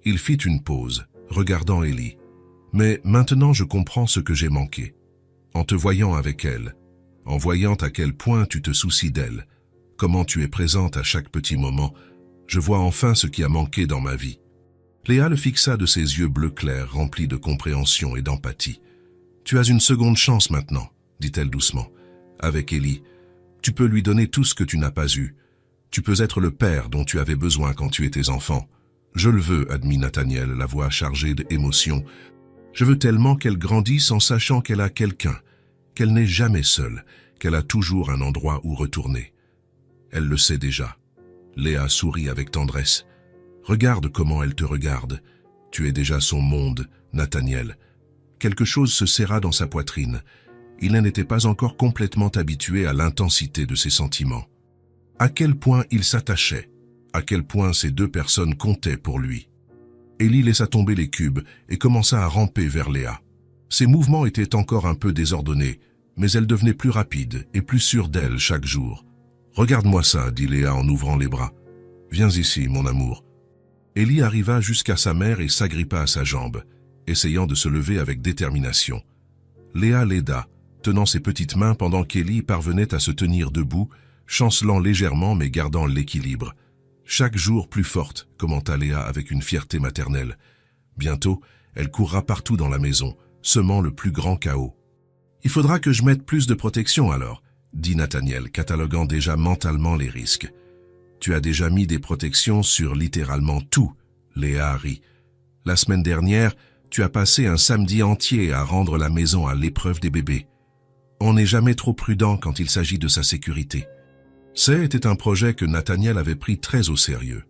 Il fit une pause, regardant Ellie. « Mais maintenant je comprends ce que j'ai manqué. En te voyant avec elle, en voyant à quel point tu te soucies d'elle, comment tu es présente à chaque petit moment, je vois enfin ce qui a manqué dans ma vie. » Léa le fixa de ses yeux bleus clairs remplis de compréhension et d'empathie. « Tu as une seconde chance maintenant, » dit-elle doucement. « Avec Ellie, tu peux lui donner tout ce que tu n'as pas eu. Tu peux être le père dont tu avais besoin quand tu étais enfant. Je le veux, admit Nathaniel, la voix chargée d'émotion. Je veux tellement qu'elle grandisse en sachant qu'elle a quelqu'un, qu'elle n'est jamais seule, qu'elle a toujours un endroit où retourner. Elle le sait déjà. » Léa sourit avec tendresse. « Regarde comment elle te regarde. Tu es déjà son monde, Nathaniel. » Quelque chose se serra dans sa poitrine. Il n'était pas encore complètement habitué à l'intensité de ses sentiments. À quel point il s'attachait, à quel point ces deux personnes comptaient pour lui. Ellie laissa tomber les cubes et commença à ramper vers Léa. Ses mouvements étaient encore un peu désordonnés, mais elle devenait plus rapide et plus sûre d'elle chaque jour. « Regarde-moi ça, » dit Léa en ouvrant les bras. « Viens ici, mon amour. » Ellie arriva jusqu'à sa mère et s'agrippa à sa jambe, essayant de se lever avec détermination. Léa l'aida, tenant ses petites mains pendant qu'Ellie parvenait à se tenir debout, chancelant légèrement mais gardant l'équilibre. « Chaque jour plus forte, » commenta Léa avec une fierté maternelle. Bientôt, elle courra partout dans la maison, semant le plus grand chaos. « Il faudra que je mette plus de protection alors, » dit Nathaniel, cataloguant déjà mentalement les risques. « Tu as déjà mis des protections sur littéralement tout, » Léa rit. « La semaine dernière, tu as passé un samedi entier à rendre la maison à l'épreuve des bébés. On n'est jamais trop prudent quand il s'agit de sa sécurité. » C'était un projet que Nathaniel avait pris très au sérieux.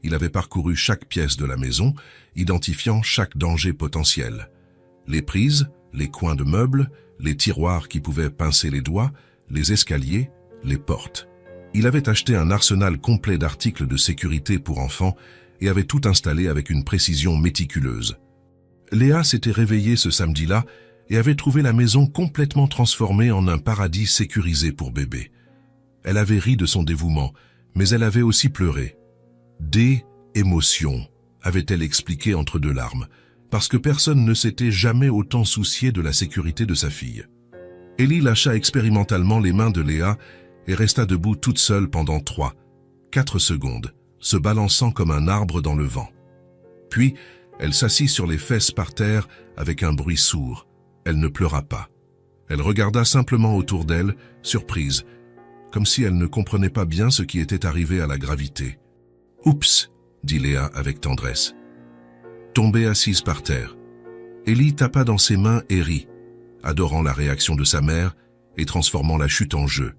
Il avait parcouru chaque pièce de la maison, identifiant chaque danger potentiel. Les prises, les coins de meubles, les tiroirs qui pouvaient pincer les doigts, les escaliers, les portes. Il avait acheté un arsenal complet d'articles de sécurité pour enfants et avait tout installé avec une précision méticuleuse. Léa s'était réveillée ce samedi-là et avait trouvé la maison complètement transformée en un paradis sécurisé pour bébé. Elle avait ri de son dévouement, mais elle avait aussi pleuré. Des émotions, avait-elle expliqué entre deux larmes, parce que personne ne s'était jamais autant soucié de la sécurité de sa fille. Ellie lâcha expérimentalement les mains de Léa et resta debout toute seule pendant 3-4 secondes, se balançant comme un arbre dans le vent. Puis, elle s'assit sur les fesses par terre avec un bruit sourd. Elle ne pleura pas. Elle regarda simplement autour d'elle, surprise, comme si elle ne comprenait pas bien ce qui était arrivé à la gravité. « Oups !» dit Léa avec tendresse. Tombée assise par terre, Ellie tapa dans ses mains et rit, adorant la réaction de sa mère et transformant la chute en jeu.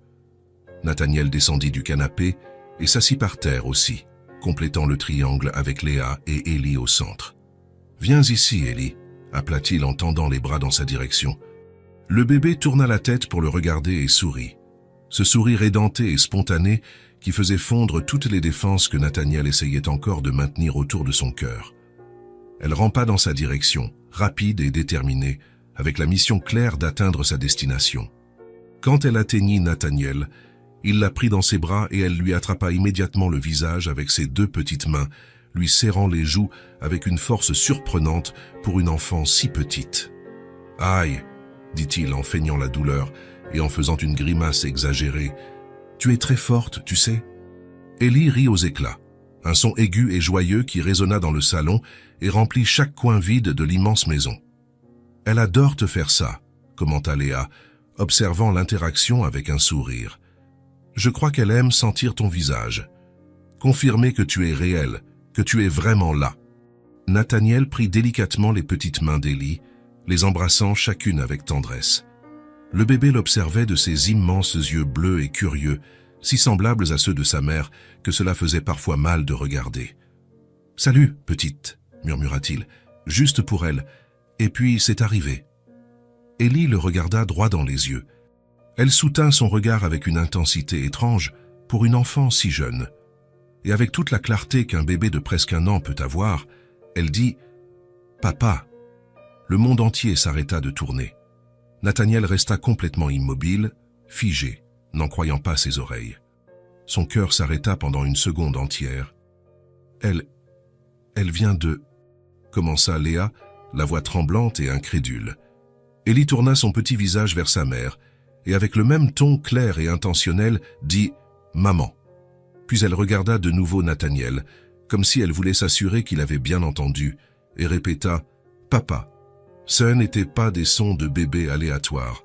Nathaniel descendit du canapé et s'assit par terre aussi, complétant le triangle avec Léa et Ellie au centre. « Viens ici, Ellie » appela-t-il en tendant les bras dans sa direction. Le bébé tourna la tête pour le regarder et sourit. Ce sourire édenté et spontané qui faisait fondre toutes les défenses que Nathaniel essayait encore de maintenir autour de son cœur. Elle rampa dans sa direction, rapide et déterminée, avec la mission claire d'atteindre sa destination. Quand elle atteignit Nathaniel, il la prit dans ses bras et elle lui attrapa immédiatement le visage avec ses deux petites mains, lui serrant les joues avec une force surprenante pour une enfant si petite. « Aïe !» dit-il en feignant la douleur et en faisant une grimace exagérée. « Tu es très forte, tu sais ?» Ellie rit aux éclats, un son aigu et joyeux qui résonna dans le salon et remplit chaque coin vide de l'immense maison. « Elle adore te faire ça », commenta Léa, observant l'interaction avec un sourire. « Je crois qu'elle aime sentir ton visage. Confirmer que tu es réel, que tu es vraiment là. » Nathaniel prit délicatement les petites mains d'Ellie, les embrassant chacune avec tendresse. Le bébé l'observait de ses immenses yeux bleus et curieux, si semblables à ceux de sa mère que cela faisait parfois mal de regarder. « Salut, petite !» murmura-t-il, juste pour elle, et puis c'est arrivé. Ellie le regarda droit dans les yeux. Elle soutint son regard avec une intensité étrange pour une enfant si jeune. Et avec toute la clarté qu'un bébé de presque 1 an peut avoir, elle dit « Papa !» Le monde entier s'arrêta de tourner. Nathaniel resta complètement immobile, figé, n'en croyant pas ses oreilles. Son cœur s'arrêta pendant une seconde entière. Elle vient de... » commença Léa, la voix tremblante et incrédule. Élie tourna son petit visage vers sa mère et avec le même ton clair et intentionnel dit « Maman ». Puis elle regarda de nouveau Nathaniel, comme si elle voulait s'assurer qu'il avait bien entendu, et répéta « Papa ». Ce n'étaient pas des sons de bébé aléatoires.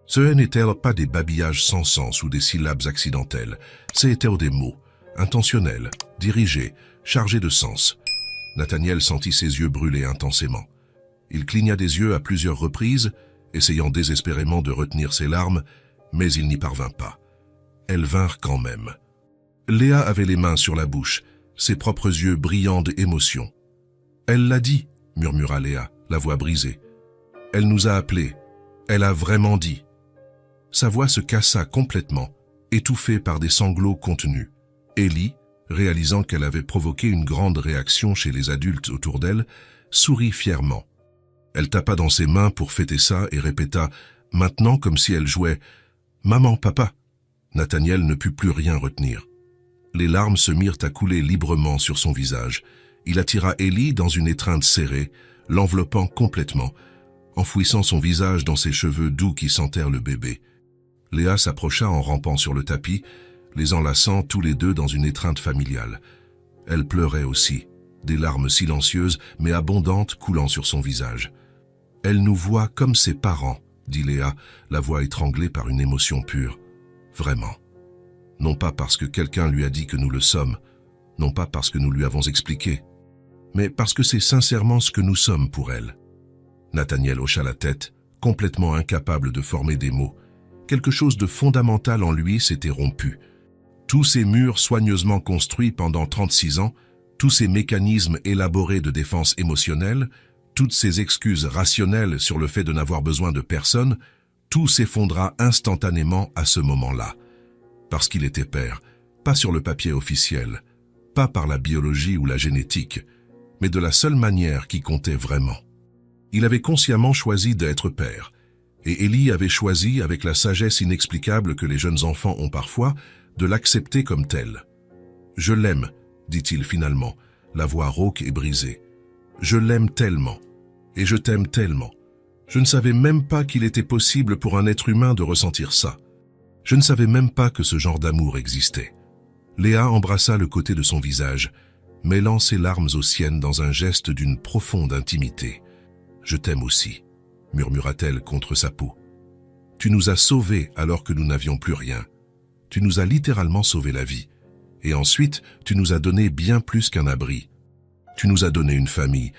Ce n'étaient pas des babillages sans sens ou des syllabes accidentelles. C'étaient des mots, intentionnels, dirigés, chargés de sens. Nathaniel sentit ses yeux brûler intensément. Il cligna des yeux à plusieurs reprises, essayant désespérément de retenir ses larmes, mais il n'y parvint pas. Elles vinrent quand même. Léa avait les mains sur la bouche, ses propres yeux brillants d'émotion. « Elle l'a dit », murmura Léa, la voix brisée. « Elle nous a appelés. Elle a vraiment dit. » Sa voix se cassa complètement, étouffée par des sanglots contenus. Élie, réalisant qu'elle avait provoqué une grande réaction chez les adultes autour d'elle, sourit fièrement. Elle tapa dans ses mains pour fêter ça et répéta, maintenant comme si elle jouait « Maman, papa ». Nathaniel ne put plus rien retenir. Les larmes se mirent à couler librement sur son visage. Il attira Élie dans une étreinte serrée, l'enveloppant complètement, enfouissant son visage dans ses cheveux doux qui sentèrent le bébé. Léa s'approcha en rampant sur le tapis, les enlaçant tous les deux dans une étreinte familiale. Elle pleurait aussi, des larmes silencieuses mais abondantes coulant sur son visage. « Elle nous voit comme ses parents », dit Léa, la voix étranglée par une émotion pure. « Vraiment. Non pas parce que quelqu'un lui a dit que nous le sommes, non pas parce que nous lui avons expliqué, mais parce que c'est sincèrement ce que nous sommes pour elle. » Nathaniel hocha la tête, complètement incapable de former des mots. Quelque chose de fondamental en lui s'était rompu. Tous ces murs soigneusement construits pendant 36 ans, tous ces mécanismes élaborés de défense émotionnelle, toutes ces excuses rationnelles sur le fait de n'avoir besoin de personne, tout s'effondra instantanément à ce moment-là. Parce qu'il était père, pas sur le papier officiel, pas par la biologie ou la génétique, mais de la seule manière qui comptait vraiment. Il avait consciemment choisi d'être père, et Élie avait choisi, avec la sagesse inexplicable que les jeunes enfants ont parfois, de l'accepter comme tel. « Je l'aime », dit-il finalement, la voix rauque et brisée. « Je l'aime tellement, et je t'aime tellement. Je ne savais même pas qu'il était possible pour un être humain de ressentir ça. Je ne savais même pas que ce genre d'amour existait. » Léa embrassa le côté de son visage, mêlant ses larmes aux siennes dans un geste d'une profonde intimité. « Je t'aime aussi », murmura-t-elle contre sa peau. « Tu nous as sauvés alors que nous n'avions plus rien. Tu nous as littéralement sauvé la vie. Et ensuite, tu nous as donné bien plus qu'un abri. Tu nous as donné une famille.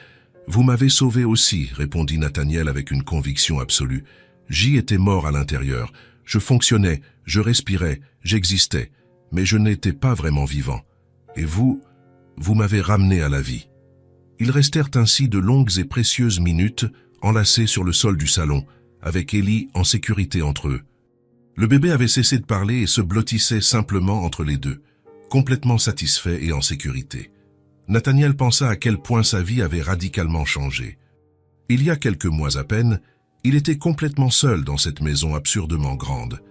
Vous m'avez sauvé aussi, répondit Nathaniel avec une conviction absolue. J'y étais mort à l'intérieur. Je fonctionnais, je respirais, j'existais, mais je n'étais pas vraiment vivant. Et vous m'avez ramené à la vie. » Ils restèrent ainsi de longues et précieuses minutes, enlacés sur le sol du salon, avec Élie en sécurité entre eux. Le bébé avait cessé de parler et se blottissait simplement entre les deux, complètement satisfait et en sécurité. Nathaniel pensa à quel point sa vie avait radicalement changé. Il y a quelques mois à peine, il était complètement seul dans cette maison absurdement grande,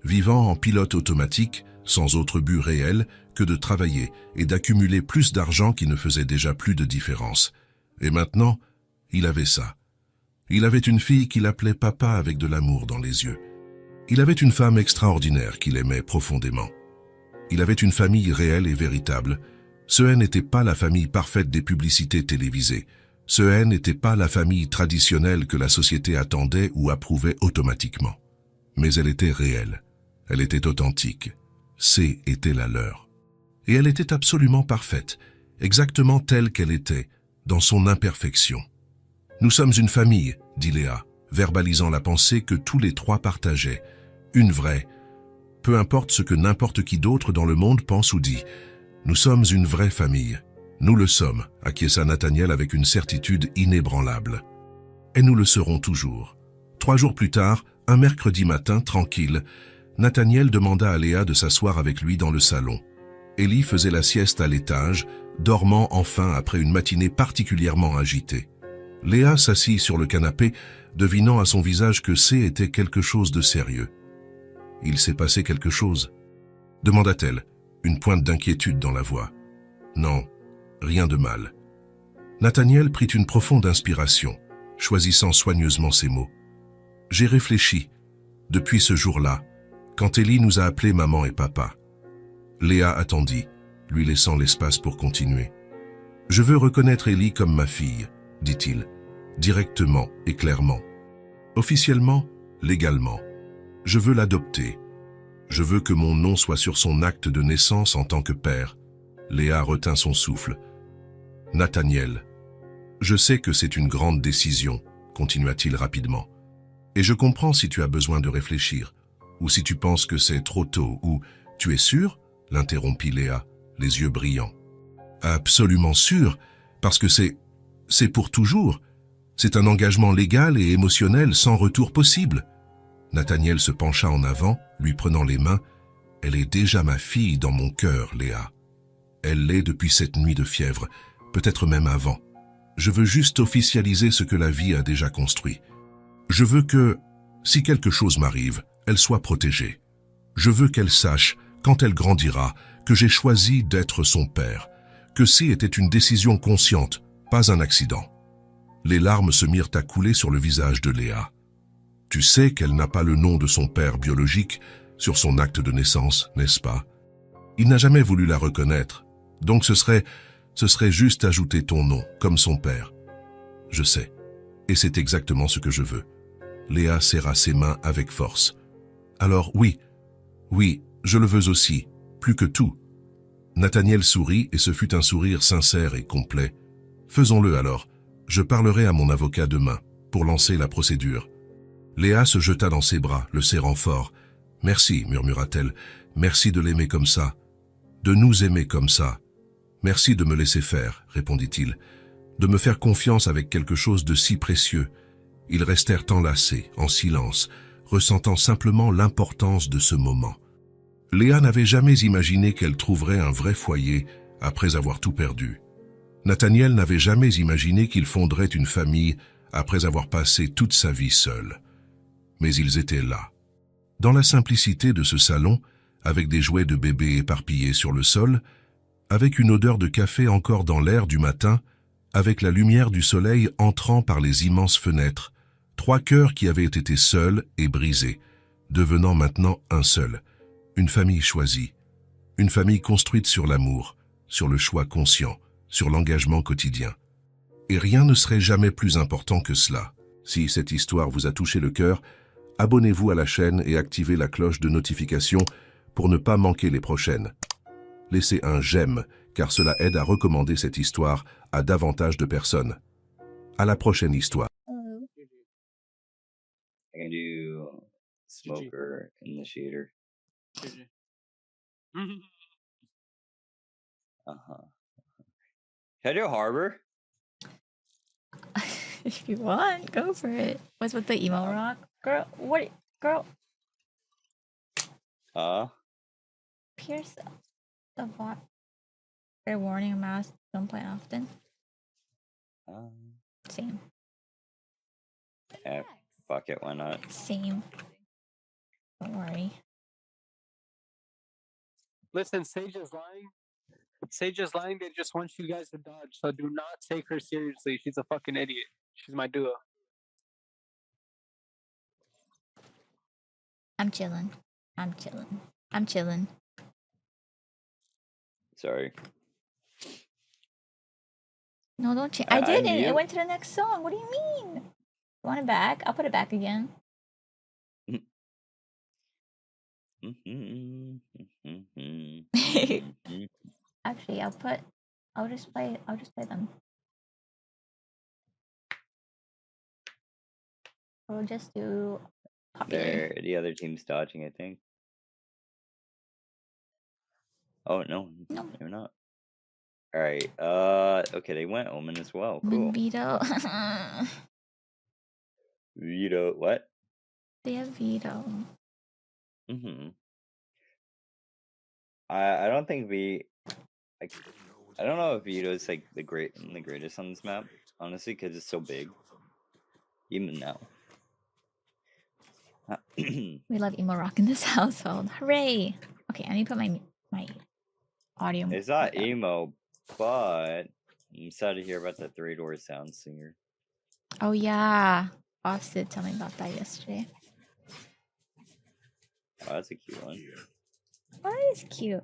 vivant en pilote automatique, sans autre but réel que de travailler et d'accumuler plus d'argent qui ne faisait déjà plus de différence. Et maintenant, il avait ça. Il avait une fille qu'il appelait papa avec de l'amour dans les yeux. Il avait une femme extraordinaire qu'il aimait profondément. Il avait une famille réelle et véritable. Ce n'était pas la famille parfaite des publicités télévisées. Ce n'était pas la famille traditionnelle que la société attendait ou approuvait automatiquement. Mais elle était réelle. Elle était authentique. Était la leur. Et elle était absolument parfaite, exactement telle qu'elle était, dans son imperfection. « Nous sommes une famille », dit Léa, verbalisant la pensée que tous les trois partageaient. Une vraie. Peu importe ce que n'importe qui d'autre dans le monde pense ou dit. Nous sommes une vraie famille. Nous le sommes, acquiesça Nathaniel avec une certitude inébranlable. Et nous le serons toujours. 3 jours plus tard, un mercredi matin, tranquille, Nathaniel demanda à Léa de s'asseoir avec lui dans le salon. Élie faisait la sieste à l'étage, dormant enfin après une matinée particulièrement agitée. Léa s'assit sur le canapé, devinant à son visage que C était quelque chose de sérieux. « Il s'est passé quelque chose ?» demanda-t-elle, une pointe d'inquiétude dans la voix. « Non, rien de mal. » Nathaniel prit une profonde inspiration, choisissant soigneusement ses mots. « J'ai réfléchi, depuis ce jour-là, quand Ellie nous a appelés maman et papa. » Léa attendit, lui laissant l'espace pour continuer. « Je veux reconnaître Ellie comme ma fille, » dit-il, directement et clairement. « Officiellement, légalement. Je veux l'adopter. Je veux que mon nom soit sur son acte de naissance en tant que père. » Léa retint son souffle. « Nathaniel, je sais que c'est une grande décision, » continua-t-il rapidement. « Et je comprends si tu as besoin de réfléchir, ou si tu penses que c'est trop tôt, ou « Tu es sûr ?» l'interrompit Léa, les yeux brillants. « Absolument sûr, parce que c'est pour toujours. C'est un engagement légal et émotionnel sans retour possible. » Nathaniel se pencha en avant, lui prenant les mains. « Elle est déjà ma fille dans mon cœur, Léa. Elle l'est depuis cette nuit de fièvre, peut-être même avant. Je veux juste officialiser ce que la vie a déjà construit. Je veux que, si quelque chose m'arrive, elle soit protégée. Je veux qu'elle sache, quand elle grandira, que j'ai choisi d'être son père, que C était une décision consciente, pas un accident. » Les larmes se mirent à couler sur le visage de Léa. « Tu sais qu'elle n'a pas le nom de son père biologique sur son acte de naissance, n'est-ce pas? Il n'a jamais voulu la reconnaître, donc ce serait juste ajouter ton nom, comme son père. Je sais, et c'est exactement ce que je veux. » Léa serra ses mains avec force. « Alors oui, je le veux aussi, plus que tout. » Nathaniel sourit et ce fut un sourire sincère et complet. « Faisons-le alors. Je parlerai à mon avocat demain, pour lancer la procédure. » Léa se jeta dans ses bras, le serrant fort. « Merci, murmura-t-elle. Merci de l'aimer comme ça. De nous aimer comme ça. Merci de me laisser faire, répondit-il. De me faire confiance avec quelque chose de si précieux. » Ils restèrent enlacés, en silence, ressentant simplement l'importance de ce moment. Léa n'avait jamais imaginé qu'elle trouverait un vrai foyer après avoir tout perdu. Nathaniel n'avait jamais imaginé qu'il fonderait une famille après avoir passé toute sa vie seul. Mais ils étaient là. Dans la simplicité de ce salon, avec des jouets de bébé éparpillés sur le sol, avec une odeur de café encore dans l'air du matin, avec la lumière du soleil entrant par les immenses fenêtres, 3 cœurs qui avaient été seuls et brisés, devenant maintenant un seul, une famille choisie, une famille construite sur l'amour, sur le choix conscient, sur l'engagement quotidien. Et rien ne serait jamais plus important que cela. Si cette histoire vous a touché le cœur, abonnez-vous à la chaîne et activez la cloche de notification pour ne pas manquer les prochaines. Laissez un j'aime, car cela aide à recommander cette histoire à davantage de personnes. À la prochaine histoire. I can do smoker initiator. Uh-huh. Can I do harbor? If you want, go for it. What's with the emo rock? Girl, what? Girl, Pierce the bot. Fair warning, mask, don't play often. Same. Yeah, fuck it, why not? Same. Don't worry. Listen, Sage is lying. Sage is lying. They just want you guys to dodge. So do not take her seriously. She's a fucking idiot. She's my duo. I'm chilling. I'm chilling. I'm chilling. Sorry. No, don't change. I I didn't. It knew- went to the next song. What do you mean? You want it back? I'll put it back again. Actually, I'll just play them. We'll just do popular. The other team's dodging, I think. Oh no, No. they're not. All right. Okay, they went Omen as well. Cool. Veto. Veto. What? They have veto. I don't think I don't know if Vito's like the greatest on this map, honestly, because it's so big. Even now. We love emo rock in this household. Hooray! Okay, I need to put my audio. It's not up. emo, but I'm sad to hear about the Three Door Sound singer. Oh yeah, Boss did tell me about that yesterday. Oh, that's a cute one. Oh, that is cute.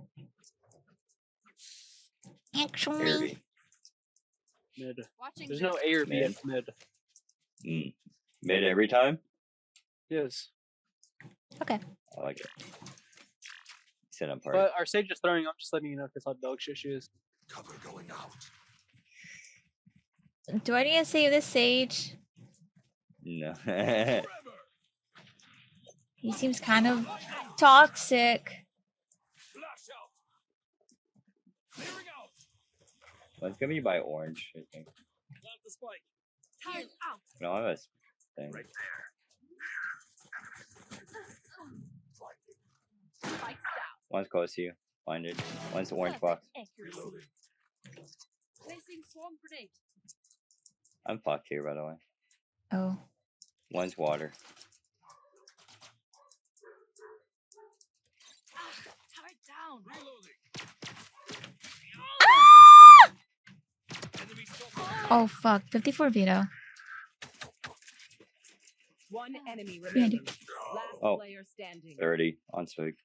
Actually, Airbnb. Mid. Watching There's this. no A or B, Mid. it's mid. Mid every time? Yes. okay. I like it. Set up party. But our Sage is throwing, I'm just letting you know because how dog shit she is. Do I need to save this Sage? No. He seems kind of toxic. Well, it's gonna be by orange, I think. Time out. No, I have a thing. Spikes down. One's close to you. Find it. One's the orange box. Accuracy. Placing swarm grenade. I'm fucked here, by the way. Oh. One's water. Turret down. Oh fuck. 54 Vito. One enemy Behind remaining. you. Last Oh. player standing. 30 on Spike.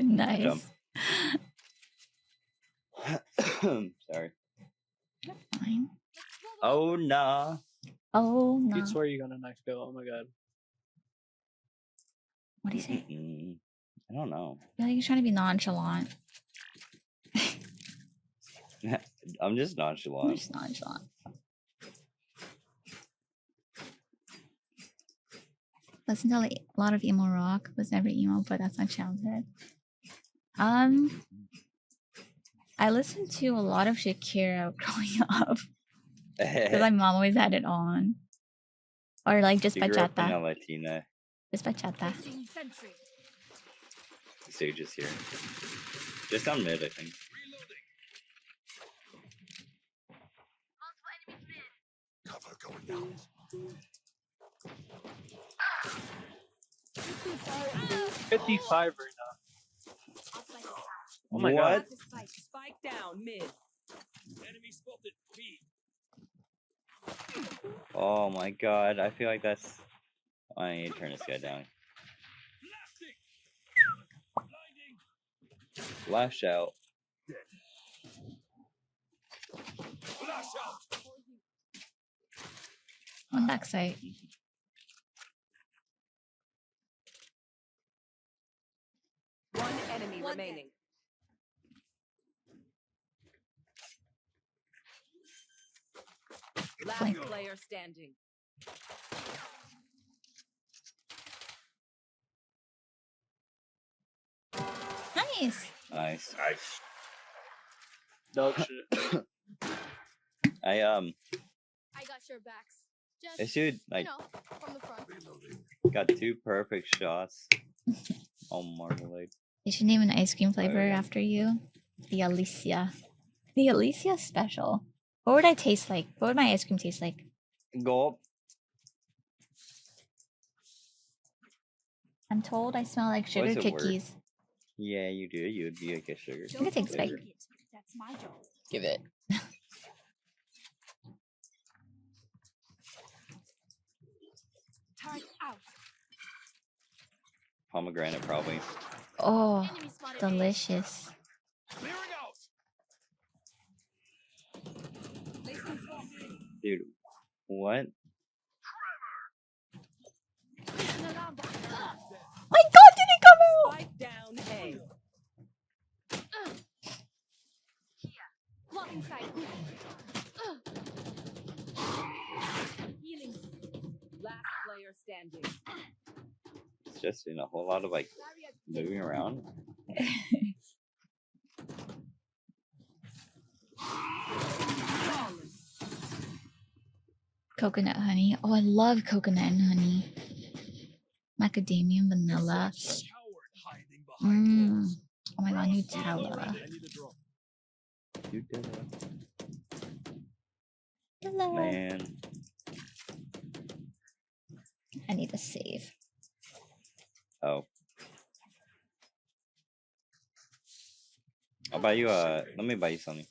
Nice. Sorry. Fine. Oh, nah. Oh no. You'd swear you got a knife go. Oh my god. What do you say? I don't know. I feel like you're trying to be nonchalant. I'm just I'm nonchalant. just nonchalant. Listen to like, a lot of emo rock. Was never emo, but that's my childhood. I listened to a lot of Shakira growing up because my mom always had it on, or like just You grew up in a bachata, Latina. just bachata. Placing sentry. Sage is here. Just on mid, I think. Cover going out. 55 right now. Oh my What? god. Spike down mid. Oh my god, I feel like that's... I need to turn this guy down. Flash out. On backside. One enemy One remaining. Last Flank. player standing. Nice. Nice. Dog shit. I I got your backs. Just, this dude you like know, from the front. got 2 perfect shots. Oh, marmalade. You should name an ice cream flavor yeah. after you. The Alicia. The Alicia special. What would I taste like? What would my ice cream taste like? Gulp. I'm told I smell like sugar What is the word? cookies. Yeah, you do. You would be like a sugar. I'm gonna take flavor. Spike. That's my job. Give it. Turret out. Pomegranate, probably. Oh, Enemy spotted. A. delicious. Placing swarm grenade. Dude, what? Placing alarm bot. My god, did he come out? Spike down A. Blocking sight. Healing. Last player standing. It's just in a whole lot of like Barrier. moving around. Coconut honey. Oh, I love coconut and honey. Macadamia vanilla. Mm. Oh my god, Nutella. You did it. Hello. Man. I need to save. Oh. I'll buy you let me buy you something.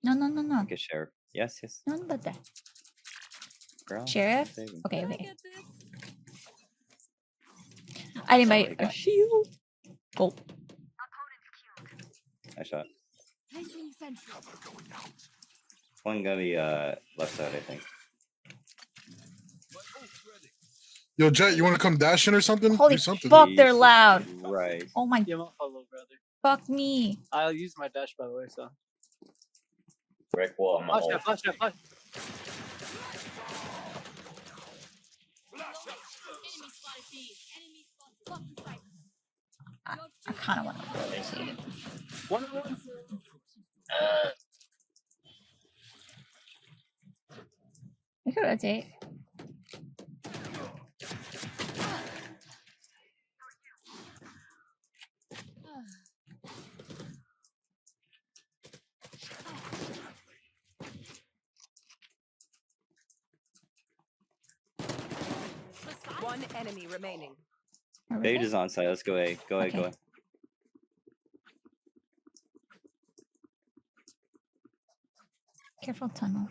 No. Like a share. Yes. No, but that. Girl. Sheriff? saving. Okay, Can I okay. get this? I didn't Oh buy my a God. shield. Oh, Nice shot. Placing sentry. One gonna be left side, I think. Yo, Jet, you want to come dash in or something? holy Do something. fuck, they're Jesus loud. Christ. Oh my Yeah, my follow, brother. fuck me. I'll use my dash by the way, so. Brick wall, I'm Flash that, flash that, flash. Enemy spotted B. Enemy spotted. Fuck the site. I kind of want to rotate. One. We could rotate. One enemy remaining. Are we Beige good? is on site. Let's go A. Go A, go Okay. A. Careful tunnel.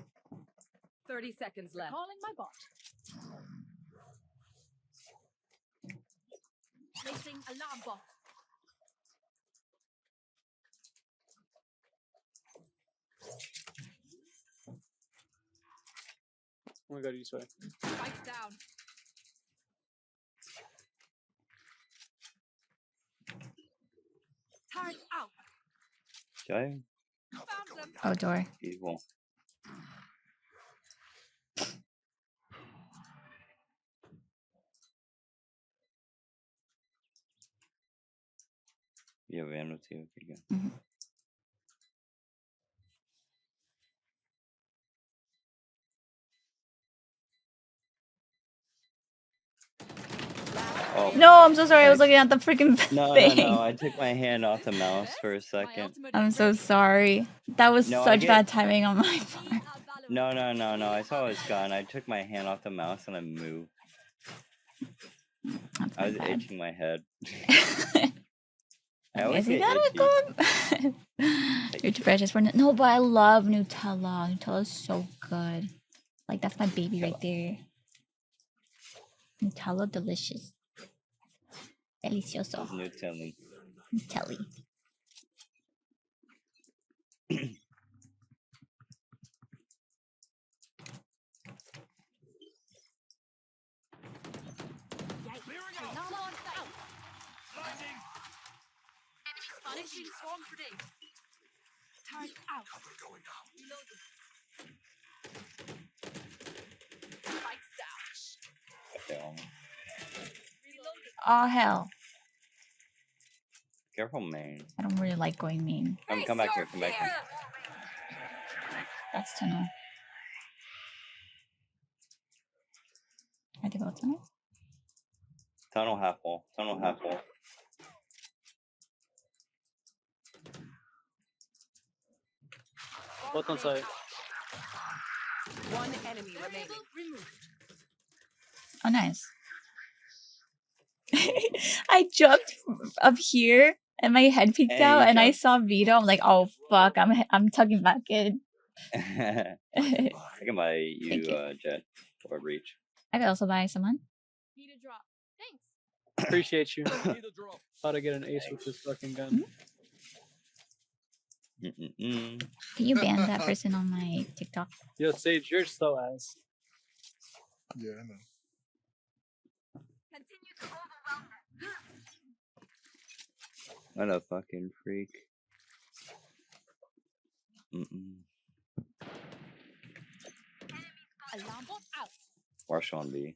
30 seconds left. Calling my bot. Placing alarm bot. I'm gonna go this way. Spikes down. Turret out. Jai? Found them. Oh, door. Evil. You have ammo too. Okay, go. Mhm. Oh. No, I'm so sorry. I was looking at the freaking No, thing. I took my hand off the mouse for a second. I'm so sorry. That was No, I such get- bad timing on my part. No. I saw it was gone. I took my hand off the mouse and I moved. That's I my was bad. itching my head. I Okay, always see, get that itchy. was good. You're too precious for no, but I love Nutella. Nutella is so good. Like that's my baby right there. Nutella, delicious. Delicioso. There's no telling. Nutelli. Alarm bot out. Punishing swarm grenade. Turret out. Reloading. Spikes down. Okay, Reloading. Oh hell. careful, man. I don't really like going mean. Come back here. Come back here. That's tunnel. I have to go tunnel? Tunnel half wall. Tunnel half wall. Both on site. One enemy remaining. Removed. Oh nice. I jumped up here and my head peeked Hey, out you and I jumped. saw Vito. I'm like, oh fuck, I'm tugging back in. I I can buy you, Thank you. Jet or Reach. could also buy someone. Need a drop. Thanks. Appreciate you. How to get an ace with this fucking gun. Mm-mm-mm. Can you ban that person on my TikTok? Yo, Sage, you're so ass. Yeah, I know. Continue to overwhelm them. What a fucking freak. Mm-mm. Alarm bot out. Wash on B.